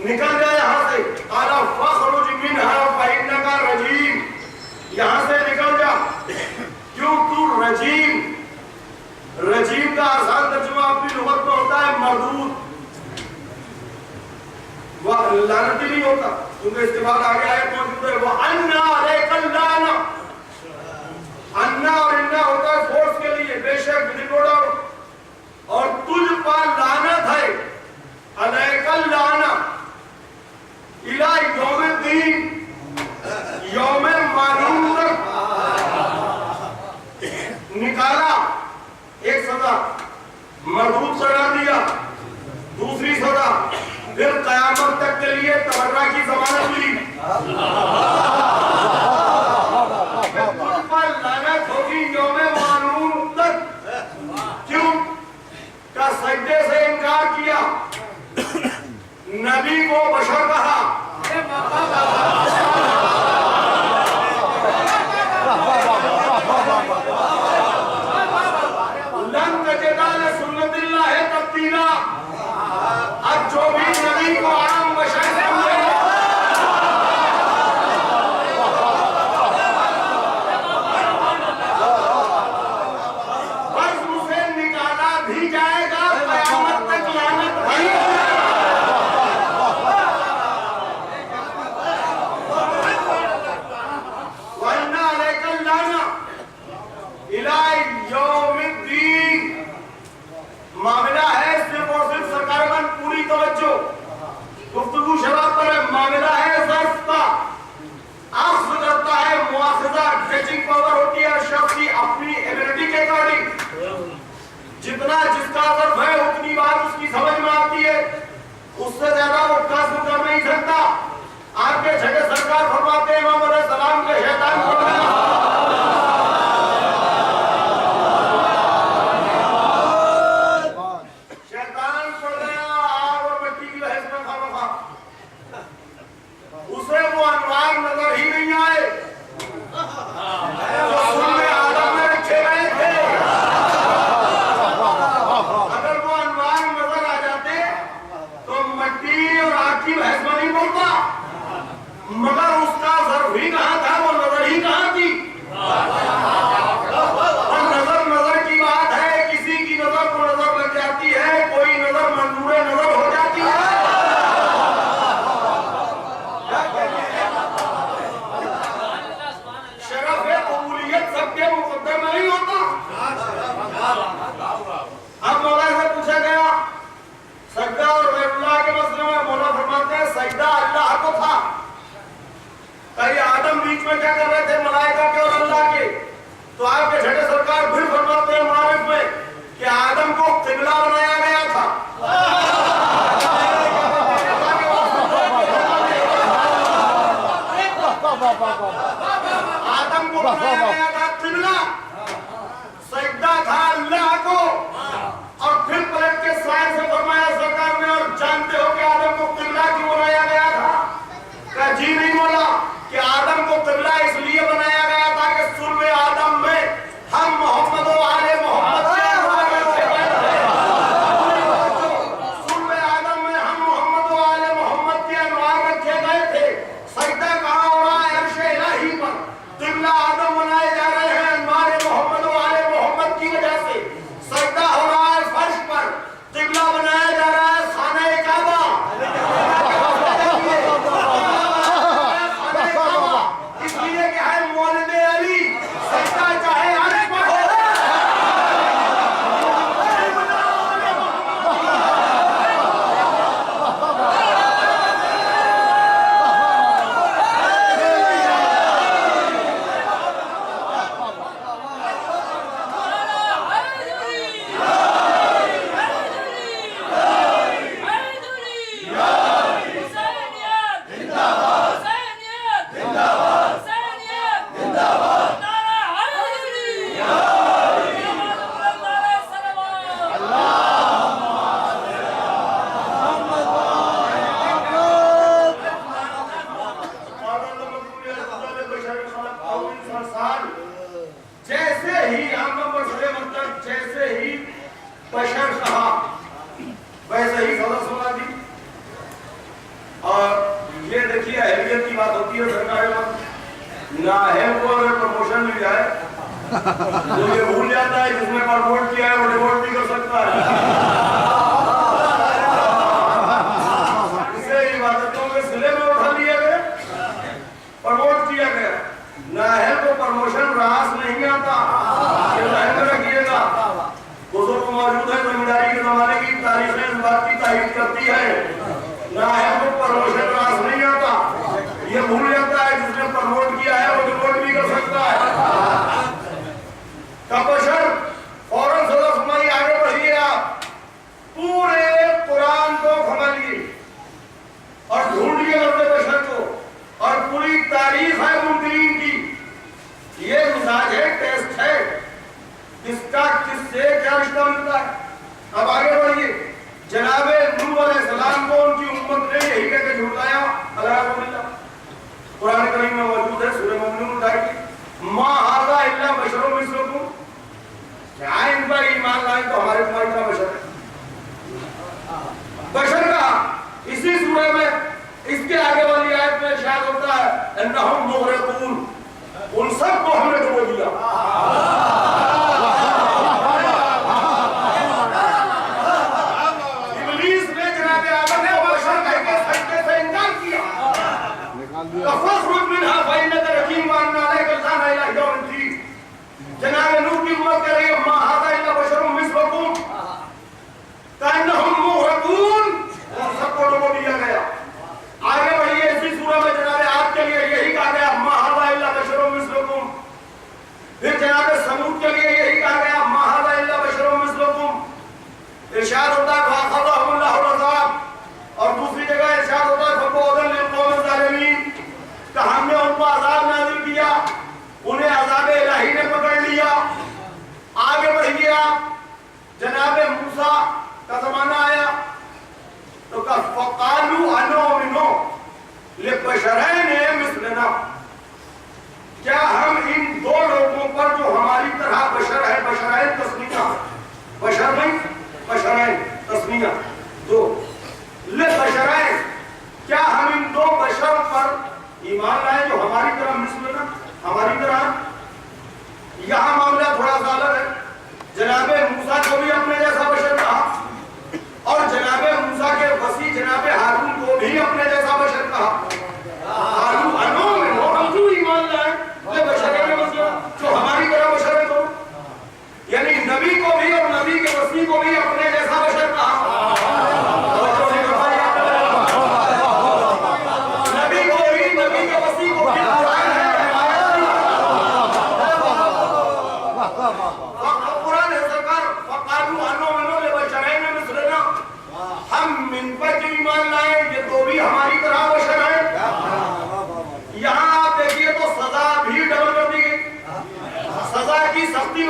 نکل جائے یہاں سے، قال فاخرج منها فإنك رجیم. یہاں سے نکل جا کیوں تو رجیم. رجیم کا آسان ترجمہ اپنی لغت میں ہوتا ہے مردود، وہ لعنتی نہیں ہوتا کیونکہ استعمال آگے آیت موجود ہے. وَأَنَّا عَلَيْكَ اللَّعْنَةُ. انا اور انا ہوتا ہے فورس کے لیے، بے شک بنگوڑا، اور تجھ پر لعنت ہے. عَلَيْكَ اللَّعْنَةُ الى یوم الدین، یوم معلوم تک نکالا. ایک سزا مردود کرا دیا، دوسری سزا پھر قیامت تک کے لیے تبرہ کی ضمانت ملی. پر لعنت ہوگی یوم معلوم تک. کیوں؟ کا سجدے سے انکار کیا، نبی کو بشر کہا، مگر اس کا ظرف ہی کہاں تھا، وہ نظر ہی کہاں تھی؟ اور نظر کی بات ہے، کسی کی نظر کو نظر لگ جاتی ہے، کوئی نظر منظور نظر ہو جاتی ہے۔ شرف قبولیت سب کے مقدر میں نہیں ہوتا۔ اب مولا سے پوچھا گیا سجدہ اور غیر اللہ کے مسئلے میں، مولا فرماتے ہیں سجدہ اللہ کو تھا۔ کئی آدم بیچ میں کیا کر رہے تھے، ملائکہ کے اور اللہ کے؟ تو آپ کے چھٹے سرکار پھر فرماتے ہیں معارف میں کہ آدم کو قبلہ بنایا گیا تھا۔ آدم کو بنایا گیا تھا قبلہ، سجدہ تھا اللہ کو۔ اور پھر پلٹ کے سائن سے فرمایا سرکار نے، اور جانتے ہو کہ آدم کو قبلہ کیوں بنایا گیا تھا؟ کہا جی نہیں مولا، کہ آدم کو قبلہ اس لیے بنایا گیا تھا کہ سلب آدم میں ہم محمد و آل محمد کے انوار رکھے گئے تھے۔ سلب آدم میں ہم محمد و آل محمد کے انوار رکھے گئے تھے۔ سجدہ کہاں ہو رہا ہے؟ عرش الہی پر قبلہ آدم بنائے جا رہے ہیں انوار محمد و آل محمد کی وجہ سے۔ سجدہ ہو رہا ہے فرش پر، قبلہ بنایا جا رہا ہے خانہ کعبہ۔ اس لیے کہ ہے مولد علی، سجدہ چاہے عرش پر ہو۔ جیسے ہی بشر کہا ویسے ہی سزا سنا دی۔ اور یہ دیکھیے اہلیت کی بات ہوتی ہے سرکار وقت، نااہل کو اگر پروموشن مل جائے تو یہ بھول جاتا ہے جس نے پروموٹ کیا ہے وہ ڈیموٹ بھی کر سکتا ہے۔ اسے عبادتوں کے سلے میں اٹھا لیا گیا، پروموٹ کیا گیا۔ نااہل کو پروموشن راس نہیں آتا، یہ ذہن میں رکھیے گا۔ بزرگ موجود ہے، زمینداری کے زمانے کی تاریخیں اس بات کی تائید کرتی ہے، نااہل کو پروموشن راس نہیں آتا، یہ بھول جاتا ہے جس نے پروموٹ کیا ہے وہ ڈیموٹ بھی کر سکتا ہے۔ بشر فوراً سزا سنائی، آگے بڑھیے آپ پورے قرآن کو کھملیے اور ڈھونڈیے لفظ بشر کو، اور پوری تاریخ ہے منکرین کی۔ یہ مزاج ہے، ٹیسٹ ہے، کس کا کس سے کیا رشتہ ملتا ہے۔ اب آگے بڑھیے، جناب نوح علیہ السلام کو ان کی امت نے یہی کہہ کے جھٹلایا، الحمد للہ قرآن کریم میں موجود ہے، سورہ مومنون اٹھائے کی، ما ھذا الا بشر مثلکم، کیا ان پر ایمان لائیں تو ہمارے تمہاری طرح بشر ہے۔ بشر کا اسی سورہ میں اس کے آگے والی آیت میں ارشاد ہوتا ہے انہم مغرقون، ان سب کو ہم نے ڈبو دیا۔ ابلیس نے جناب آدم نے بشر کہہ کے سجدے سے انکار کیا۔ فاخرج منها فإنك رجيم وأن عليك اللعنة إلى يوم الدين۔ جناب نوح کی امت کہہ رہی ہے ما ھذا الا بشر مثلکم، کأنہم مغرقون، اور سب کو ڈبو دیا گیا۔ آگے بڑھیے، اسی سورہ میں جناب عاد کے لیے یہی کہا گیا ما ھذا الا بشر مثلکم۔ پھر جناب سمود کے لیے یہی کہا گیا ما ھذا الا بشر مثلکم۔ ارشاد ہوتا ہے فأخذهم الله العذاب، اور دوسری جگہ ارشاد ہوتا ہے فبعدا للقوم الظالمین، کہ ہم نے ان کو عذاب نازل کیا، انہیں عذاب الہی نے پکڑ لیا۔ آگے بڑھیے آپ، جناب موسیٰ کا زمانہ آیا تو کہا فَقَالُوا أَنُؤْمِنُ لِبَشَرَيْنِ مِثْلِنَا، کیا ہم ان دو لوگوں پر جو ہماری طرح بشر ہے، بشرائن تسمیہ، بشر نہیں بشرائن تسمیہ دو، لِبَشَرَيْنِ، کیا ہم ان دو بشر پر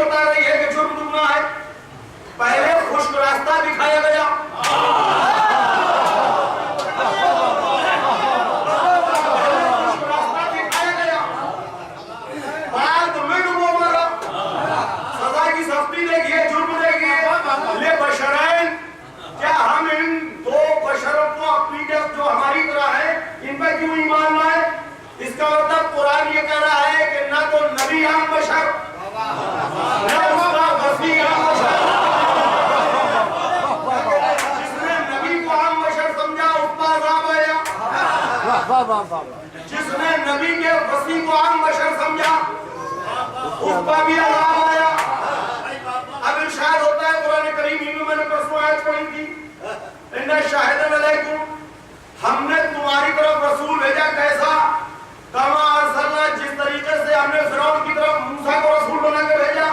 بتا رہی ہے کہ جرم دگنا ہے. پہلے خشک راستہ دکھایا گیا, بعد میں وہ مرا, سزا کی سختی دیکھیے, جرم دیکھیے. لے بشرین, کیا ہم ان دو بشروں کو اپنی جو ہماری طرح ہے ان پہ کیوں ایمان لائے؟ اس کا مطلب قرآن یہ کہہ رہا ہے کہ نہ تو نبی عام بشر, نہ اس کا وسیع عام بشر. جس نے نبی کو عام بشر سمجھا اس پر عذاب آیا, جس نے نبی کے وسیع کو عام بشر سمجھا اس پر بھی عذاب آیا. اب ارشاد ہوتا ہے قرآن کریم میں, میں نے پرسوں آیت پڑھی تھی, اِنَّ شَاهِدًا عَلَيْكُمْ, ہم نے تمہاری طرف رسول بھیجا کیسا؟ کما ارسلنا, جس طریقے سے ہم نے فرعون کی طرف موسیٰ کو رسول بنا کے بھیجا.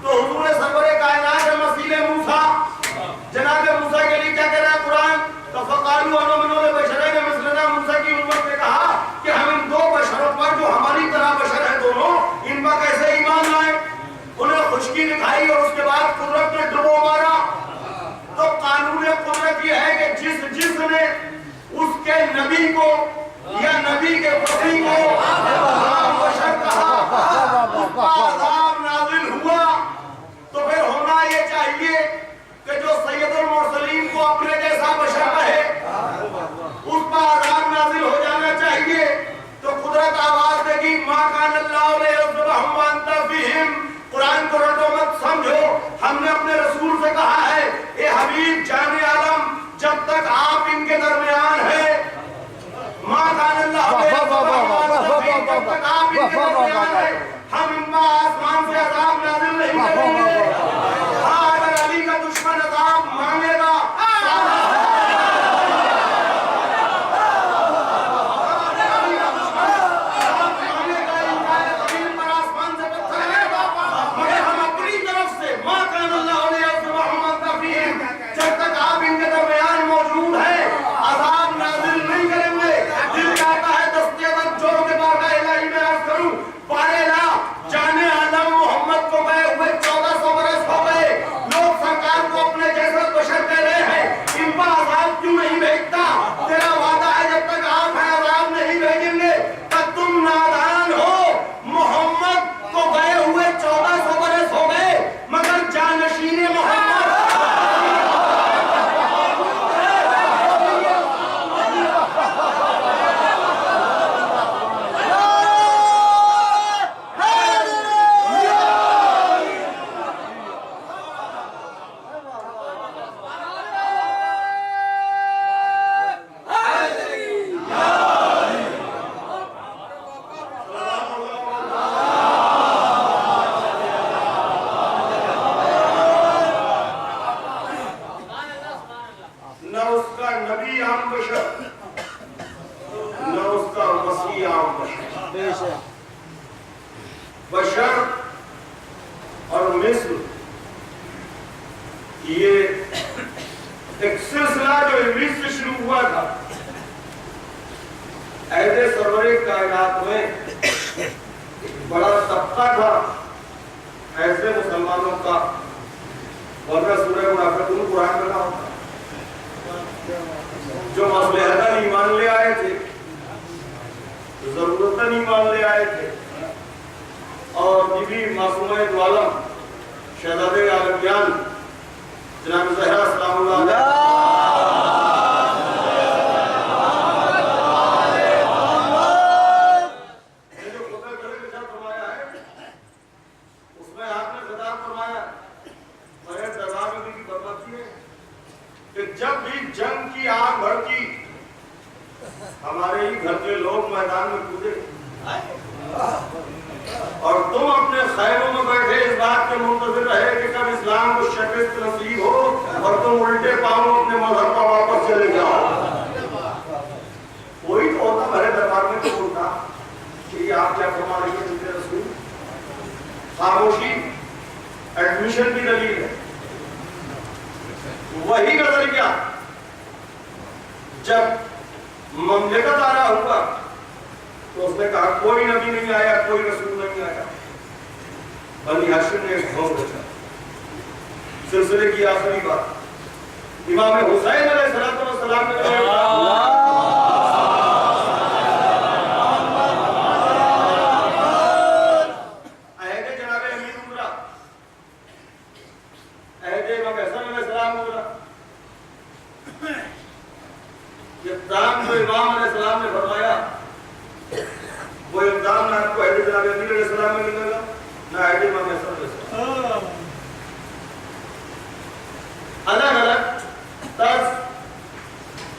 تو حضور سرور کائنات مسیح موسیٰ, جناب موسیٰ کے لیے کیا کہہ رہا ہے قرآن؟ فَقَالُوا أَنُؤْمِنُ لِبَشَرَيْنِ مِثْلِنَا, موسیٰ کی امت نے کہا کہ ہم ان دو بشروں پر جو ہماری طرح بشر ہیں دونوں, ان پر کیسے ایمان لائیں؟ انہیں خشکی دکھائی اور اس کے بعد قدرت نے ڈبو مارا. تو قانون قدرت یہ ہے کہ جس نے اس کے نبی کو یا نبی کے وسیع کو عام بشر کہا, اس کا عذاب نازل ہوا. تو پھر ہونا یہ چاہیے کہ جو سید المرسلین کو اپنے جیسا بشر کہے اس پر عذاب نازل ہو جانا چاہیے. تو قدرت آواز دے گی, ما کان اللہ لیعذبہم وانت فیہم. قرآن کو رٹو مت سمجھو, ہم نے اپنے رسول سے کہا ہے اے حبیب جان عالم جب تک آپ ان کے درمیان ہیں, ما کان اللہ لیعذبہم وانت فیہم, جب تک آپ ان کے درمیان ہیں ہم ان پر آسمان سے عذاب نازل نہیں کریں گے. ہاں اگر علی کا دشمن عذاب مانگے گا بشر اور مصر یہ ایک سلسلہ جو ابلیس سے شروع ہوا تھا. ایسے سرور کائنات میں ایک بڑا طبقہ تھا ایسے مسلمانوں کا, ورنہ سورہ منافقون قرآن میں نہ ہوتا, جو مصلحتاً ایمان لے آئے تھے, ضرورتاً ایمان لے آئے تھے, اور بی بی معصومہ دو عالم شہزادے عالمیان جناب زہرا سلام اللہ علیہ نے جو خطر کرے کے ساتھ فرمایا ہے اس میں آپ نے خطاب فرمایا میرے دربار میں بھی برباد کی ہے کہ جب بھی جنگ کی آگ بھڑکی ہمارے ہی گھر کے لوگ میدان میں کودے اور تم اپنے خیموں میں بیٹھے اس بات کے منتظر رہے کہ کب اسلام کو شکست نصیب ہو اور تم الٹے پاؤں اپنے مذہب پر واپس چلے جاؤ. کوئی تو ہوتا میرے دربار میں تو ہوتا کہ یہ آپ کیا فرما رہی ہے میرے رسول. خاموشی ایڈمیشن کی دلیل ہے. وہی نظریہ جب مملکت آ رہا ہوا تو اس نے کہا کوئی نبی نہیں آیا, کوئی رسول نہیں آیا, بنی ہاشم نے ایک ڈھونگ رچا. سلسلے کی آخری بات امام حسین علیہ السلام نے عہد جناب امیر عمرہ عہد امام حسن علیہ السلام عمرہ یہ کام جو امام علیہ السلام نے فرمایا وہ اقدام نہ آپ کو عہد جناب امیر علیہ السلام میں ملے گا نہ عہد امام حسن علیہ السلام. الگ الگ طرز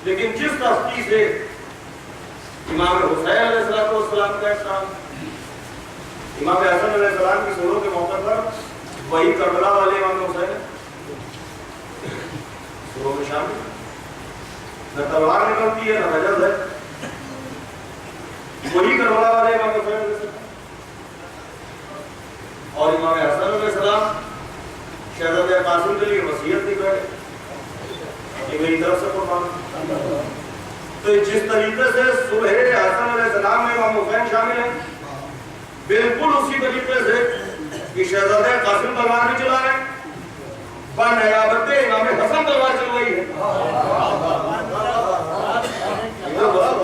لیکن جس تفصیل سے امام حسین علیہ السلام کا احترام امام حسن علیہ السلام کی سوروں کے موقع پر وہی کربلا والے امام حسین سوروں میں شامل نہ تلوار نکلتی ہے نہ رجز ہے وہی کربلا والے امام حسین علیہ السلام اور امام حسن علیہ السلام شہزادہ قاسم کے لیے وصیت نہیں کرے یہ میری طرف سے قربان. تو جس طریقے سے صلح حسن علیہ السلام میں امام حسین شامل ہیں بالکل اسی طریقے سے کہ شہزادہ قاسم تلوار نہیں چلا رہے بنیابت امام حسن تلوار چلوائی ہے.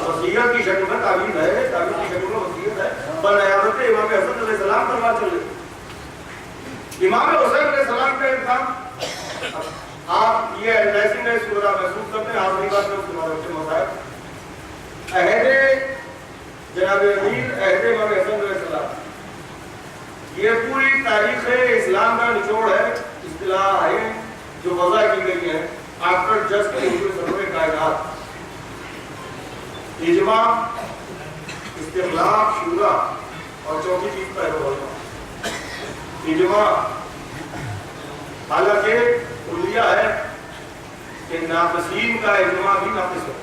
وصیت کی شکل میں تعبیر ہے تعبیر کی شکل میں وصیت ہے بنیابت امام حسن علیہ السلام تلوار چل رہی. امام حسین علیہ السلام کا انتظام آپ یہ ایڈریسنگ ہے سورہ محسوس کرتے ہیں آخری بات میں اس کے بعد مسائل عہد جناب امیر عہد امام حسن علیہ السلام یہ پوری تاریخ اسلام کا نچوڑ ہے اصطلاح ہے جو وضع کی گئی ہے آفٹر جسٹ سرور کائنات اجماع استخلاف شورا اور چوتھی چیز کا ہے اجماع. حالانکہ کلیہ ہے کہ ناقصین کا اجماع بھی ناقص ہے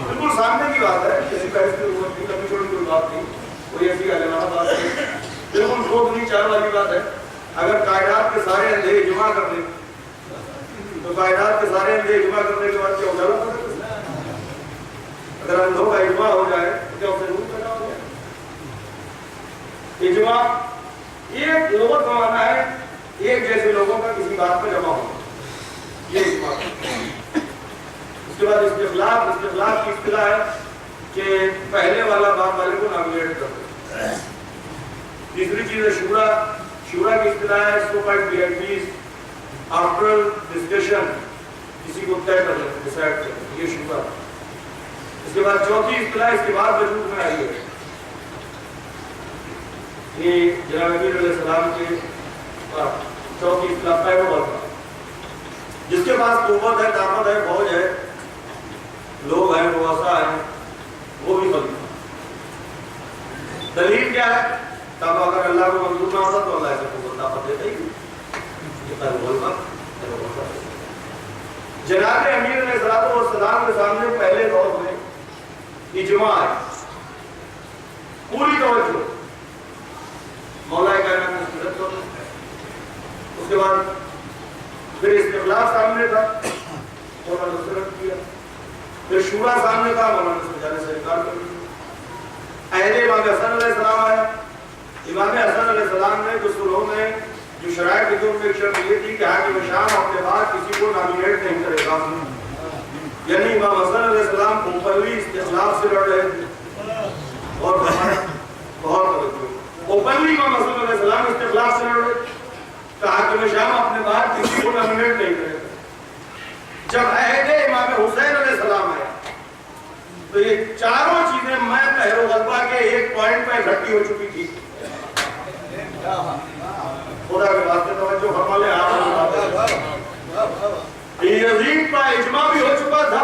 بالکل سامنے کی بات ہے کسی بحث کی ضرورت نہیں لمبی چھوڑی کوئی بات نہیں کوئی ایسی علمانہ بات نہیں بالکل دو دنی چار والی بات ہے. اگر کائنات کے سارے اندھے اجماع کر دیں تو کائنات کے سارے اندھے اجماع کرنے کے بعد کیا اجالا کر سکتے اگر اندھوں کا اجماع ہو جائے تو کیا اسے نور پیدا ہو جائے. اجماع ایک لغت کا معنی ہے ایک جیسے لوگوں کا کسی بات پہ جمع ہونا یہ اجماع. اس کے بعد استخلاف کی اصطلاح ہے کہ پہلے والا باپ والے کو نامینیٹ کر دے. تیسری چیز ہے شورا کی اصطلاح ہے سوپائڈ بی آئی پیز آفٹر ڈسکشن کسی کو طے کر لیں ڈیسائیڈ کر لیں یہ شورا. اس کے بعد چوتھی اصطلاح اس کے بعد وجود میں آئی ہے یہ جناب امیر علیہ السلام کے چوتھی اصطلاح پیروکار کا جس کے پاس قوت ہے طاقت ہے فوج ہے لوگ ہیں رؤساء ہیں وہ بھی خلیفہ. دلیل کیا ہے تب اگر اللہ کو منظور نہ ہوتا تو اللہ ایسے قوت طاقت دیتا ہی جناب امیر علیہ السلام کے سامنے پہلے دور میں اجماع ہے پوری توجہ مولا کائنات نے سنت کر اس کے بعد پھر استخلاف سامنے تھا مولانا نے سنت کیا پھر شورا سامنے تھا مولانا نے سمجھانے سے انکار کر دیا. عہد امام حسن علیہ السلام آیا امام حسن علیہ السلام نے جو صلح میں جو شرائط کی میں ایک شرط یہ تھی کہ حاکم شام اپنے بعد کسی کو نامینیٹ نہیں کرے گا یعنی امام حسن علیہ السلام اوپنلی استخلاف سے لڑ رہے تھے اور بہت اوپنلی امام حسن علیہ السلام استخلاف سے لڑ رہے کہ حاکم شام اپنے بعد کسی کو نامینیٹ نہیں کرے گا. جب عہد امام حسین علیہ السلام آیا تو یہ چاروں چیزیں میں قہر و غلبہ کے ایک پوائنٹ پہ اکٹھی ہو چکی تھی. خدا کے واسطے توجہ فرما لیں آپ یزید کا اجماع بھی ہو چکا تھا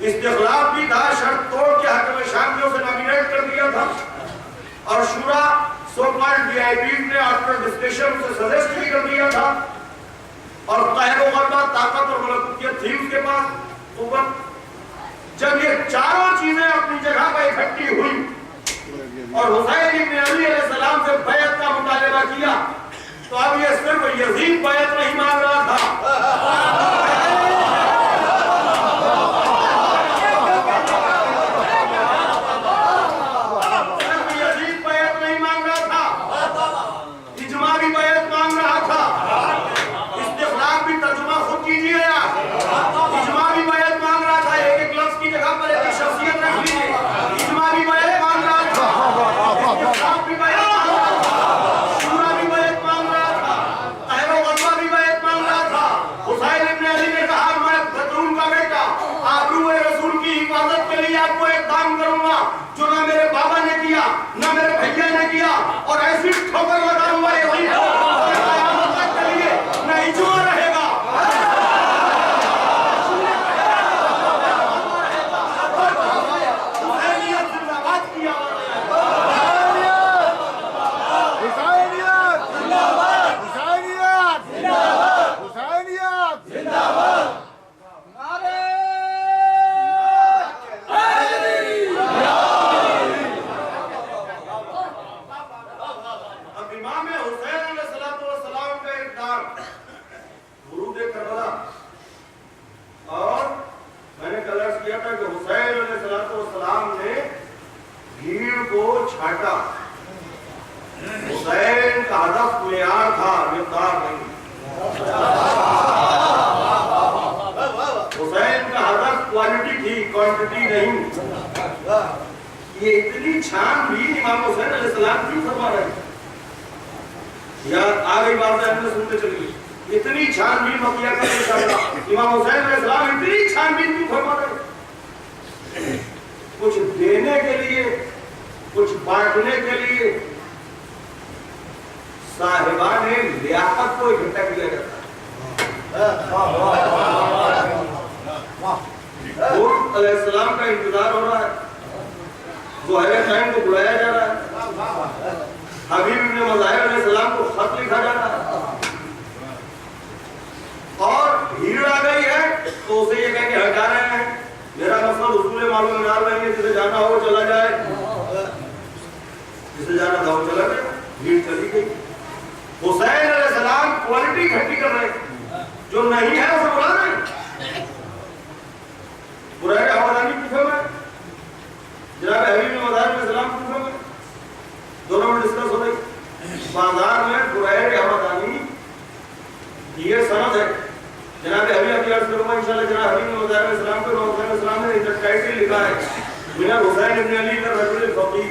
استخلاف بھی تھا شرط توڑ کے حاکم شام نے اسے نامینیٹ کر دیا تھا اور شورا سو پوائنٹ وی آئی پی نے آفٹر ڈسکشن اسے سجیسٹ بھی کر دیا تھا اور قہر و غلبہ طاقت اور ملکوتیت تھی اس کے پاس قوت. جب یہ چاروں چیزیں اپنی جگہ پہ اکٹھی ہوئی اور حسین ابن علی علیہ السلام سے بیعت کا مطالبہ کیا تو اب یہ صرف یزید بیعت نہیں مانگ رہا تھا صرف یزید بیعت نہیں مانگ رہا نہ میرے بھیا نے کیا، اور ایسی ٹھوکر لگاؤں گا یہی قیامت تک کے لیے نہ اجماع رہے گا۔ حسینیت زندہ باد کی آواز حسین کا ہدف معیار تھا، مقدار نہیں۔ حسین کا ہدف کوالٹی تھی، کوانٹٹی نہیں۔ یہ اتنی چھان بھی امام حسین علیہ السلام کیوں فرما رہے ہیں؟ یا آگئی بات ہے، ہم نے سنتے چلیے، اتنی چھان بھی بقیہ کا نہیں کرتا، امام حسین علیہ السلام اتنی چھان بھی کیوں فرما رہے ہیں؟ کچھ دینے کے لیے، کچھ بانٹنے کے لیے صاحبان لیاقت کو اکٹھا کیا جاتا ہے۔ حضور علیہ السلام کا انتظار ہو رہا ہے، ظہر ٹائم کو بلایا جا رہا ہے، حبیب ابن مظاہر علیہ السلام کو خط لکھا جا رہا ہے، اور بھیڑ آ گئی ہے تو اسے یہ کہہ کے ہٹا رہے ہیں، میرا مقصد اصول معلوم نال رہیں گے، جسے جانا ہو چلا جائے، جسے جانا تھا وہ چلا گیا، بھیڑ چلی گئی۔ حسین علیہ السلام کوالٹی گھٹی کر رہے ہیں، جو نہیں ہے اسے بلا رہے ہیں۔ برائے حمدانی کوفہ میں، جناب حبیب بن مظاہر علیہ السلام کوفہ میں، دونوں میں ڈسکس ہو رہی، بازار میں برائے حمدانی یہ سند ہے، جناب حبیب ابھی عرض کروں گا انشاءاللہ، جناب حبیب بن مظاہر علیہ السلام کو امام حسین علیہ السلام نے انٹرٹائٹل لکھا ہے، من حسین ابن علی کا رجل فقیہ،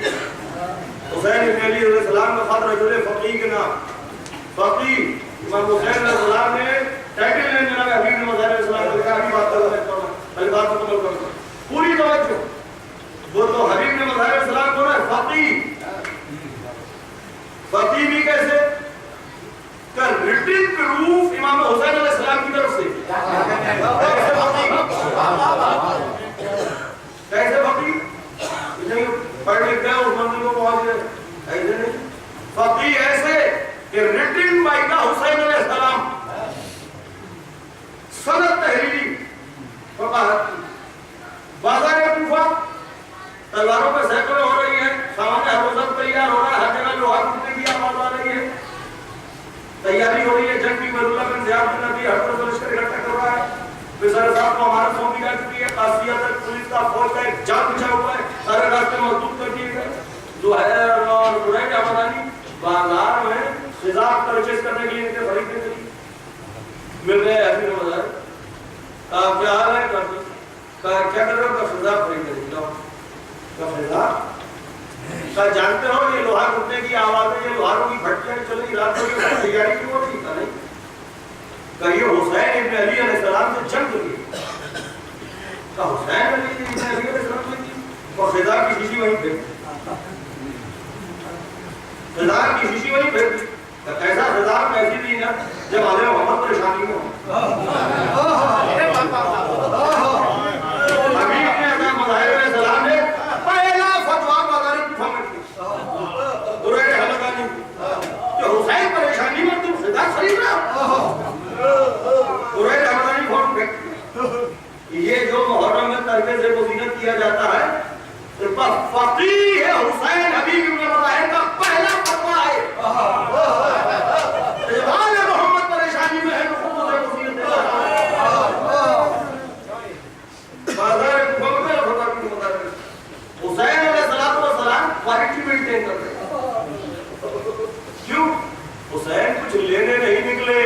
حسین ابن علی علیہ السلام کا خط رجل فقیہ کے نام، فقیہ امام حسین علیہ السلام نے ٹائٹل نے جناب حبیب بن مظاہر علیہ السلام کو لکھا، ابھی بات کر رہا ہوں، ابھی بات مکمل کروں گا، پوری توجہ، وہ تو حبیب بن مظاہر علیہ السلام کو ہے فقیہ، فقیہ بھی کیسے؟ کہ ریٹن پروف امام حسین علیہ السلام کی طرف سے، کیسے فقیہ؟ کیسے فقیہ؟ نہیں پڑھ لکھ گئے اس منزل کو پہنچ گئے، ایسے نہیں، فقیہ ایسے کہ ریٹن بائی دا حسین علیہ السلام، سند تحریری فقاہت کی، بازار کوفہ تلواروں پہ سینکڑوں ہو رہی ہیں، سامان ہر روز تیار ہو رہا ہے، ہر جگہ لوہا ٹوٹنے کی آواز آ رہی ہے، تیاری ہو رہی ہے، جنگ کی عبداللہ بن زیاد بن نبی ہر طرف لشکر اکٹھا کر رہا ہے، وزارت صاحب کو ہمارا سونپی جا چکی ہے، قاسیہ تک پولیس کا فوج کا ایک جال بچھا ہوا ہے، سارے راستے محدود کر دیے گئے، زہیر اور برائے حمدانی بازار میں خزاب پرچیز کرنے کے لیے ان کے خریدنے کے لیے مل گئے حبیب بن مظاہر، کہا کیا حال ہے؟ کہا کیا کر رہے ہو؟ کہا خزاب خریدنے کے لیے، کہا خزاب؟ کہا جانتے ہو یہ لوہا ٹوٹنے کی آوازیں، یہ لوہاروں کی بھٹیاں چل رہی، رات کو یہ تیاری کیوں ہو رہی؟ کہا نہیں، کہا یہ حسین ابن علی علیہ السلام سے جنگ ہوئی، کہا حسین ابن علی علیہ السلام سے کی، اور خزاب کی شیشی وہیں پھر خزاب کی شیشی وہیں پھر ایسا خزاب ایسی تھی نا جب آل محمد پریشانی میں حبیب نے حضرت مظاہر علیہ السلام نے پہلا فتویٰ بازار کوفہ میں کیا، برائے حمدانی کہ حسین پریشانی میں تم خزاب خرید رہا ہو، برائے حمدانی فوراً پھینک۔ یہ جو محرم میں ترک سے بزینت کیا جاتا ہے، فقیہ ہے حسین حبیب ابن مظاہر کا پہلا فتویٰ ہے، آل محمد پریشانی میں ہے تو خود سے بزینت دے رہا ہے، بازار کوفہ میں فتویٰ کی مطابق حسین علیہ السلام کوالٹی مینٹین کرتے ہیں، کیوں؟ حسین کچھ لینے نہیں نکلے،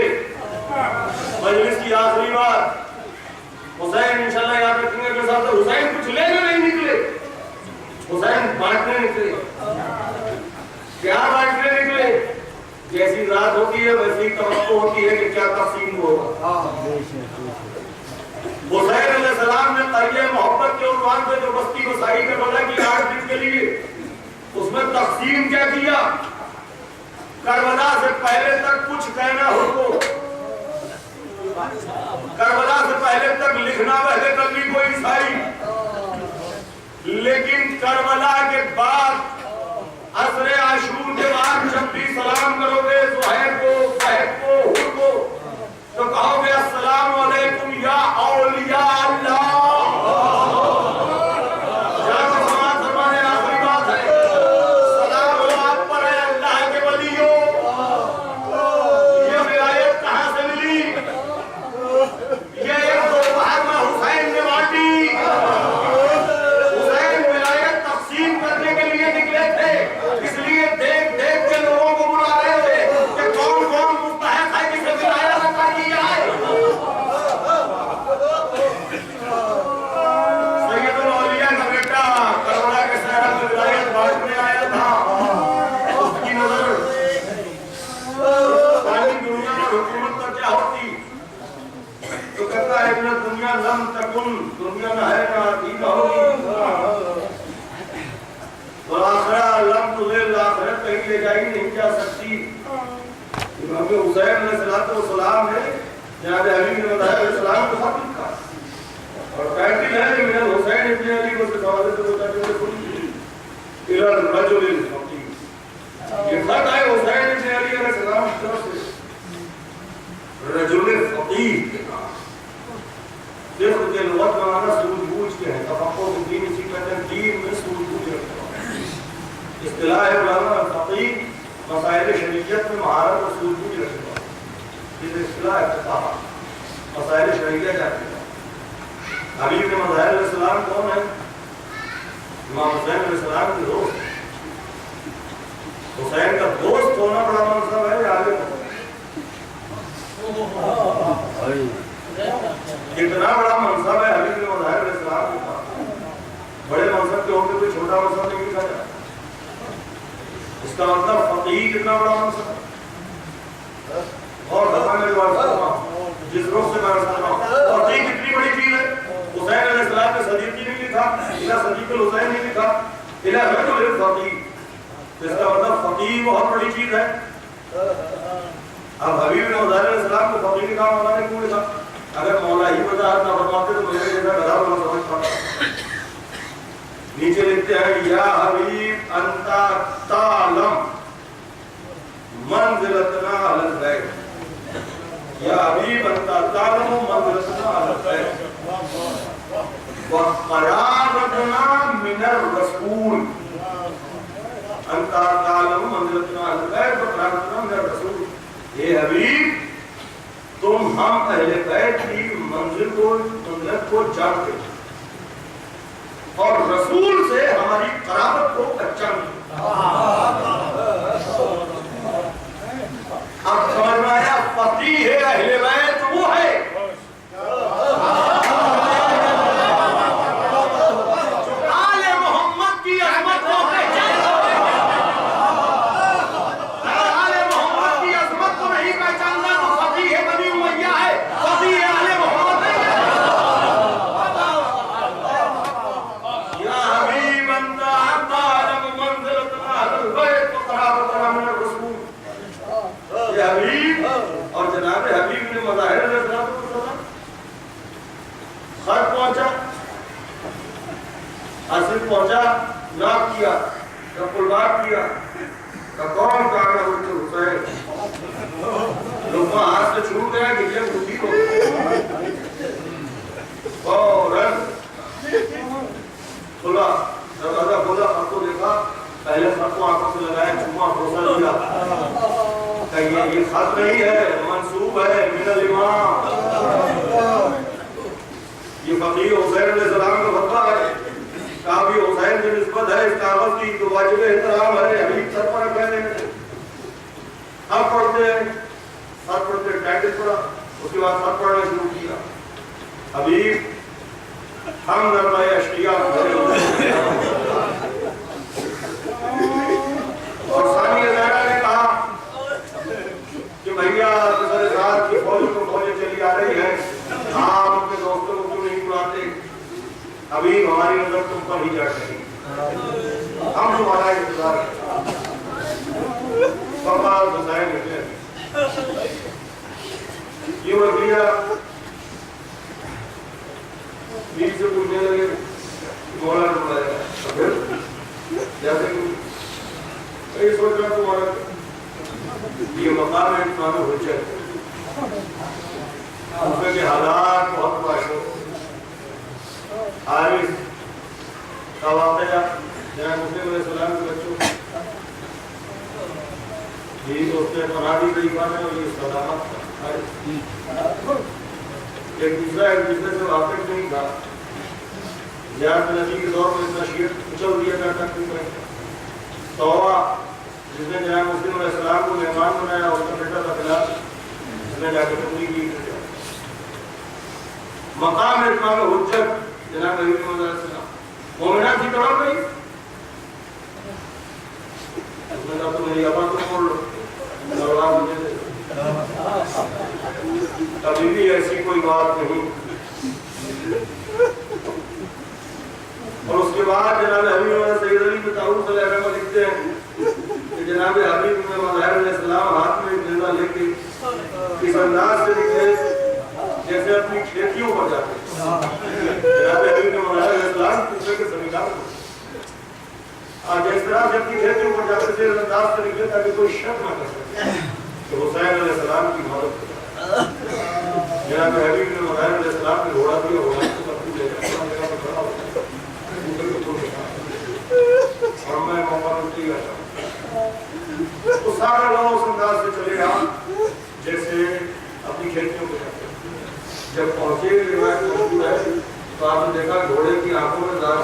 مجلس کی آخری بات، حسین انشاءاللہ یاد رکھیں گے کہ صاحب حسین کچھ لینے نہیں نکلے، حسین بانٹنے نکلے، کیا بانٹنے نکلے؟ جیسی ذات ہوتی ہے ویسی توقع ہوتی ہے کہ کیا تقسیم ہوگا۔ حسین علیہ السلام نے قریہ محبت کے عنوان سے جو بستی کو سائی کا بنا کی 8 دن کے لیے، اس میں تقسیم کیا کیا؟ کربلا سے پہلے تک کچھ کہنا ہو تو کربلا سے پہلے تک لکھنا وحدت اللہ کو عیسائی، لیکن کربلا کے بعد عصر عاشور کے بعد جب بھی سلام کرو گے زہیر کو، صہیب کو، حر کو، تو کہو گے السلام علیکم یا اولیاء اللہ۔ دنیا نہ ہے نہ آتی نہ ہوگی، اور آخرہ لم تضل آخرت کہیں لے جائی نہیں جا سکتی۔ امام حسین علیہ السلام ہے جناب علی بن ابی طالب علیہ السلام کو خط لکھا اور ٹائٹل ہے من الحسین ابن علی کو سوال سے ہوتا ہے کہ الى الرجل الفقیر، یہ خط ہے حسین ابن علی علیہ السلام کی طرف سے رجل فقیر کے نام۔ دیکھو کہ لغت میں آنا سوچ بوجھ کے ہیں، تفقہ دین اسی کہتے ہیں دین میں سوچ بوجھ رکھتا ہے۔ اصطلاح علماء فقیر مسائل شریعت میں مہارت اور سوچ بوجھ رکھتا ہے، یہ اصطلاح ہے مسائل شریعت جاتی ہے۔ علی بن ابی طالب علیہ السلام کون ہے؟ امام حسین علیہ السلام کے دوست۔ حسین کا دوست ہونا بڑا منصب ہے یا عالم؟ کتنا بڑا منصب ہے علی بن ابی طالب علیہ السلام کا۔ بڑے منصب کے ہوتے کوئی چھوٹا منصب نہیں لکھا جاتا۔ اس کا مطلب فقیر کتنا بڑا منصب ہے۔ اور میرے جس روح سے میں فقیر کتنی بڑی چیز ہے۔ حسین علیہ السلام نے صدیقی نہیں لکھا، الہ صدیق الحسین نہیں لکھا، الہ رجل الفقیر۔ اس کا مطلب فقیر بہت بڑی چیز ہے۔ اب حبیب بن ابی طالب علیہ السلام کو فقیر لکھا مولا نے کیوں لکھا؟ اگر مولا ہی وضاحت نہ فرماتے تو مجھے جیسا گدھا بنا سمجھ پاتا۔ نیچے لکھتے ہیں یا حبیب انتا تعلم منزلتنا علی البیت، یا حبیب انتا تعلم منزلتنا علی البیت وقرابتنا من الرسول، انتا تعلم منزلتنا علی البیت وقرابتنا من الرسول۔ اے حبیب تم ہم اہل بیت کی منزلت کو جانتے اور رسول سے ہماری قرابت کو پہچانتے۔ اب سمجھ میں آیا فقیر ہے اہل بیت وہ ہے پہنچا نہ کیا رب الباب کیا کون کام ہے ان کے حسین لوگ ہاتھ سے چھوٹ گیا کہ یہ بھوٹی کو فوراً کھلا دروازہ کھولا خط کو دیکھا پہلے خط کو آنکھوں سے لگایا چھما بھروسہ دیا کہ یہ خط نہیں ہے منسوب ہے من الامام یہ فقیر حسین علیہ السلام کا فتویٰ ہے کعبی حسین کی نسبت ہے اس کاغذ کی تو واجب احترام ہے حبیب سر پر کہنے اب پڑھتے ہیں سر پڑھتے ٹائٹل پڑھا اس کے بعد سر پڑھنا شروع کیا حبیب ہم نرمائے اشتیاء اور ثانی زہرا نے کہا کہ بھئیہ سر ساتھ کی فوجیں چلی آ رہی ہیں آپ اپنے دوستوں کو کیوں نہیں بلاتے حبیب ہماری نظر تم پر ہی جڑ رہی ہم تمہارا انتظار بقال بسائے نکلے یہ وقیہ میر سے پوچھنے لگے مولا نے بلایا پھر جیسے کہ میں سوچ رہا تمہارا یہ مقام ہے اتمام حجت اس میں کہ حالات بہت باشو عارف کا واقعہ جناب مسلم علیہ السلام کے بچوں یہی تو اس نے منادی طریقہ ہے اور یہ صدامت تھا ایک دوسرا ایک دوسرے سے واقف نہیں تھا زیادہ نبی کے دور میں اتنا شیعہ اچھل دیا کرتا کیوں کریں توبہ جس نے جناب مسلم علیہ السلام کو مہمان بنایا اس کا بیٹا تھا خلاف اس نے جا کے تبلیغ کی مقام اتمام حجت جناب نبی محمد علیہ السلام مومنہ کی طرف نہیں اس نے کہا تو میری ابا کو موڑ لو دروازہ مجھے دے ابھی بھی ایسی کوئی بات نہیں اور اس کے بعد جناب حبیب محمد سید علی بن طاؤوس علیہ السلام لکھتے ہیں کہ جناب حبیب محمد علیہ السلام ہاتھ میں ڈنڈا لے کے اس انداز سے نکلے جیسے اپنی کھیتیوں پر جاتے جناب حبیب محمد علیہ السلام دوسرے کے سمیدار کو جس طرح سے اپنی کھیتیوں پر جاتے تھے اس انداز سے نکلے تاکہ کوئی شک نہ کر سکے کہ حسین علیہ السلام کی مدد کرتا جناب حبیب محمد علیہ السلام نے گھوڑا دیا گھوڑا کو تبدیل لے جاتا اور میں محمد اٹھی گیا تو سارا لوگ اس انداز سے چلے گا جیسے اپنی کھیتیوں کو جاتے جب پہنچے روایت موجود ہے تو آپ نے دیکھا گھوڑے کی آنکھوں میں دار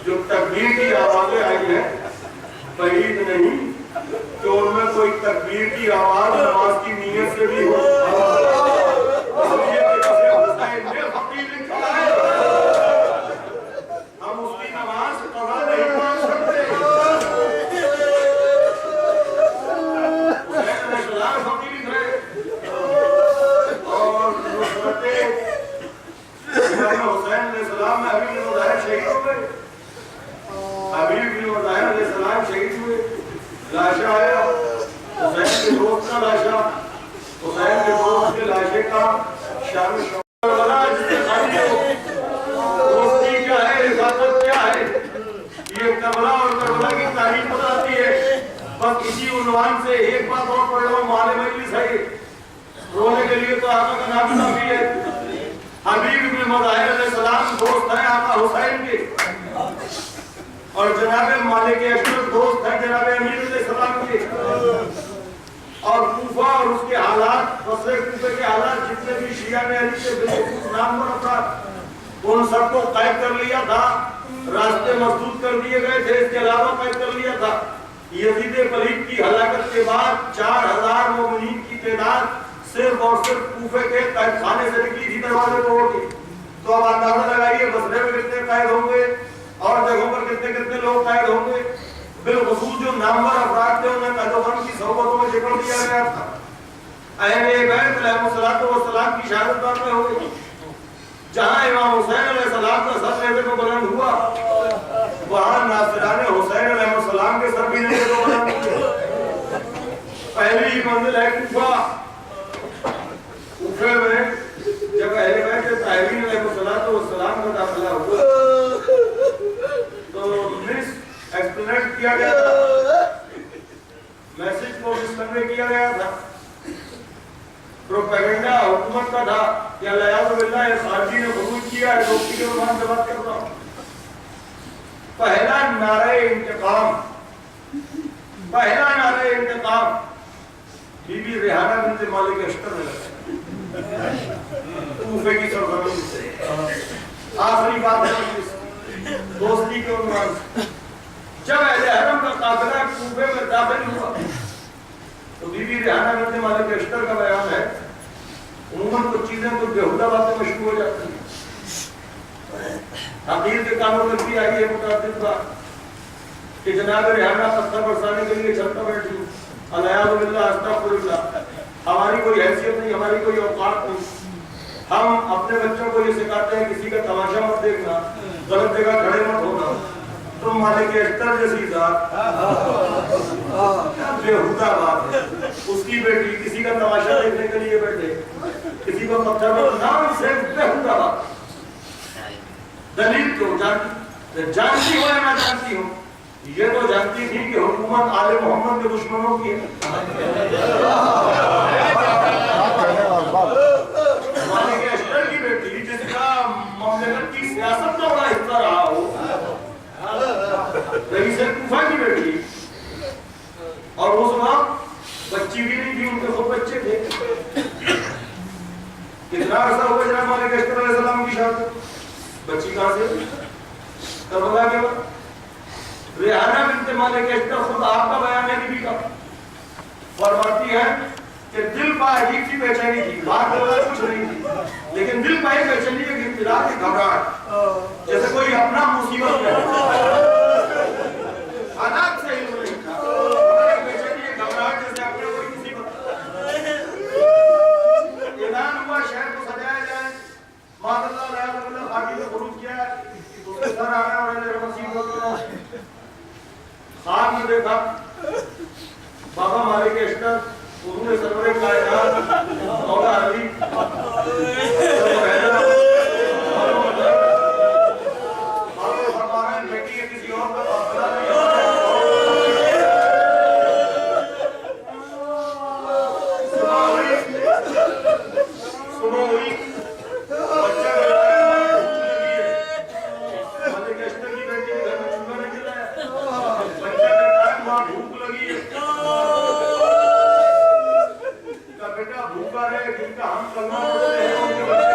جو تکبیر کی آوازیں آئی ہیں بعید نہیں کہ ان میں کوئی تکبیر کی آواز نماز کی نیت سے بھی ہو، اس لیے کہ اسے حسین نے فقیر لکھا ہے، ہم اس کی نماز قضا نہیں مان سکتے۔ حسین علیہ السلام فقیر لکھ رہے اور نصرت حسین علیہ السلام میں حبیب بن ظاہر شہید ہو گئے، حبیب بن ظاہر علیہ السلام شہید ہوئے، لاشا آیا حسین کے دوست کا لاشا، حسین کے دوست کے لاشے کا شام کربلا جس سے خالی ہو، دوستی کیا ہے، حفاظت کیا ہے، یہ کربلا اور کربلا کی تاریخ بتاتی ہے۔ بس اسی عنوان سے ایک بات اور پڑھ لو، مال مجلس ہے، رونے کے لیے تو آقا کا نام کافی ہے۔ حبیب بن ظاہر علیہ السلام دوست ہیں آقا حسین کے، اور جناب مالک اشرف دوست ہیں جناب امیر علیہ السلام کے، اور کوفہ اور اس کے حالات، بصرے کوفے کے حالات جتنے بھی شیعہ نے علی کے بالخصوص نام پر افراد، ان سب کو قید کر لیا تھا، راستے مسدود کر دیے گئے تھے، اس کے علاوہ قید کر لیا تھا۔ یزید پلید کی ہلاکت کے بعد 4000 مومنین کی تعداد صرف اور صرف کوفے کے قید خانے سے نکلی تھی، دروازے توڑ کے۔ تو اب اندازہ لگائیے بصرے میں کتنے قید ہوں گے اور جگہوں پر کتنے کتنے لوگ قید ہوں گے۔ بالخصوص جو نامور افراد تھے انہیں قید و بند کی صحبتوں میں جکڑ دیا گیا تھا۔ اہل بیت علیہ السلام کی شہادت دار میں ہوئی، جہاں امام حسین علیہ السلام کا سر نیزے کو بلند ہوا، وہاں ناصران حسین علیہ السلام کے سر بھی نیزے کو بلند ہوئے۔ پہلی ہی منزل ہے کوفہ، کوفے میں جب اہل بیت طاہرین علیہ السلام کا داخلہ ہوا تو مس ایکسپلینٹ کیا گیا تھا، میسج کو مس کنوے کیا گیا تھا، پروپیگنڈا حکومت کا تھا کہ اللہ باللہ یہ خارجی نے خروج کیا ہے، دوستی کے عنوان سے بات کرتا ہوں۔ پہلا نعرہ انتقام، پہلا نعرہ انتقام بی بی ریحانہ بنت مالک اشتر نے لگا کوفے کی سرزمین سے۔ آخری بات ہے دوستی کے عنوان سے، جب اہل حرم کا قافلہ کوفے میں داخل ہوا تو بی بی ریحانہ بنت مالک اشتر کا بیان ہے، عموماً کچھ چیزیں کچھ بیہودہ باتیں مشروع ہو جاتی ہیں، حقیر کے کاموں تک بھی آئی ہے متعدد بار کہ جناب ریحانہ پتھر برسانے کے لیے چھت پر بیٹھی، العیاذ باللہ استغفر اللہ، ہماری کوئی حیثیت نہیں، ہماری کوئی اوقات نہیں، ہم اپنے بچوں کو یہ سکھاتے ہیں کسی کا تماشا مت دیکھنا، غلط جگہ کھڑے مت ہونا۔ تم مالک اشتر جیسی ذات بیہودہ بات ہے، اس کی بیٹی کسی کا تماشا دیکھنے کے لیے بیٹھے، کسی کو پتھر پر نام سے بیہودہ بات۔ دلیل تو جانتی ہو یا نہ جانتی ہو، یہ تو جانتی تھی کہ حکومت آل محمد کے دشمنوں کی ہے۔ مالک اشتر کی بیٹی جس کا مملکت کی سیاست کا بڑا حصہ رہا ہو، رئیس کوفہ کی بیٹی، اور اس وقت بچی بھی نہیں تھی، ان کے خود بچے تھے۔ کتنا عرصہ ہوا جناب مالک اشتر علیہ السلام کی شہادت؟ بچی کہاں سے؟ کربلا کے وقت ریحانہ بنت مالک اشتر خود آپ کا بیان ہے بیوی کا، فرماتی ہے کہ دل پہ عجیب سی بے چینی تھی، بات کچھ نہیں تھی، لیکن دل پہ بے چینی ایک ابتدا کی گھبراہٹ، جیسے کوئی اپنا مصیبت میں حالات سے ہی نہیں تھا، بے چینی ایک گھبراہٹ جیسے اپنا کوئی مصیبت۔ اعلان ہوا شہر کو سجایا جائے، ماذ اللہ علیہ وسلم خاکی نے خروج کیا ہے، اس کے سر آنا اور انہیں رمسیم ہوتا ہے۔ خواب میں دیکھا بابا مالک اشتر حضور سرور کائنات مولا علی بیٹی کسی اور کا قافلہ نہیں صبح ہوئی بچہ مالک اشتر کی بیٹی گھر میں چولہا نہیں جلایا، بچہ کہتا ہے ماں بھوک لگی ہے، بیٹا بھوکا رہے جن کا ہم کلمہ پڑھتے ہیں ان کے بچے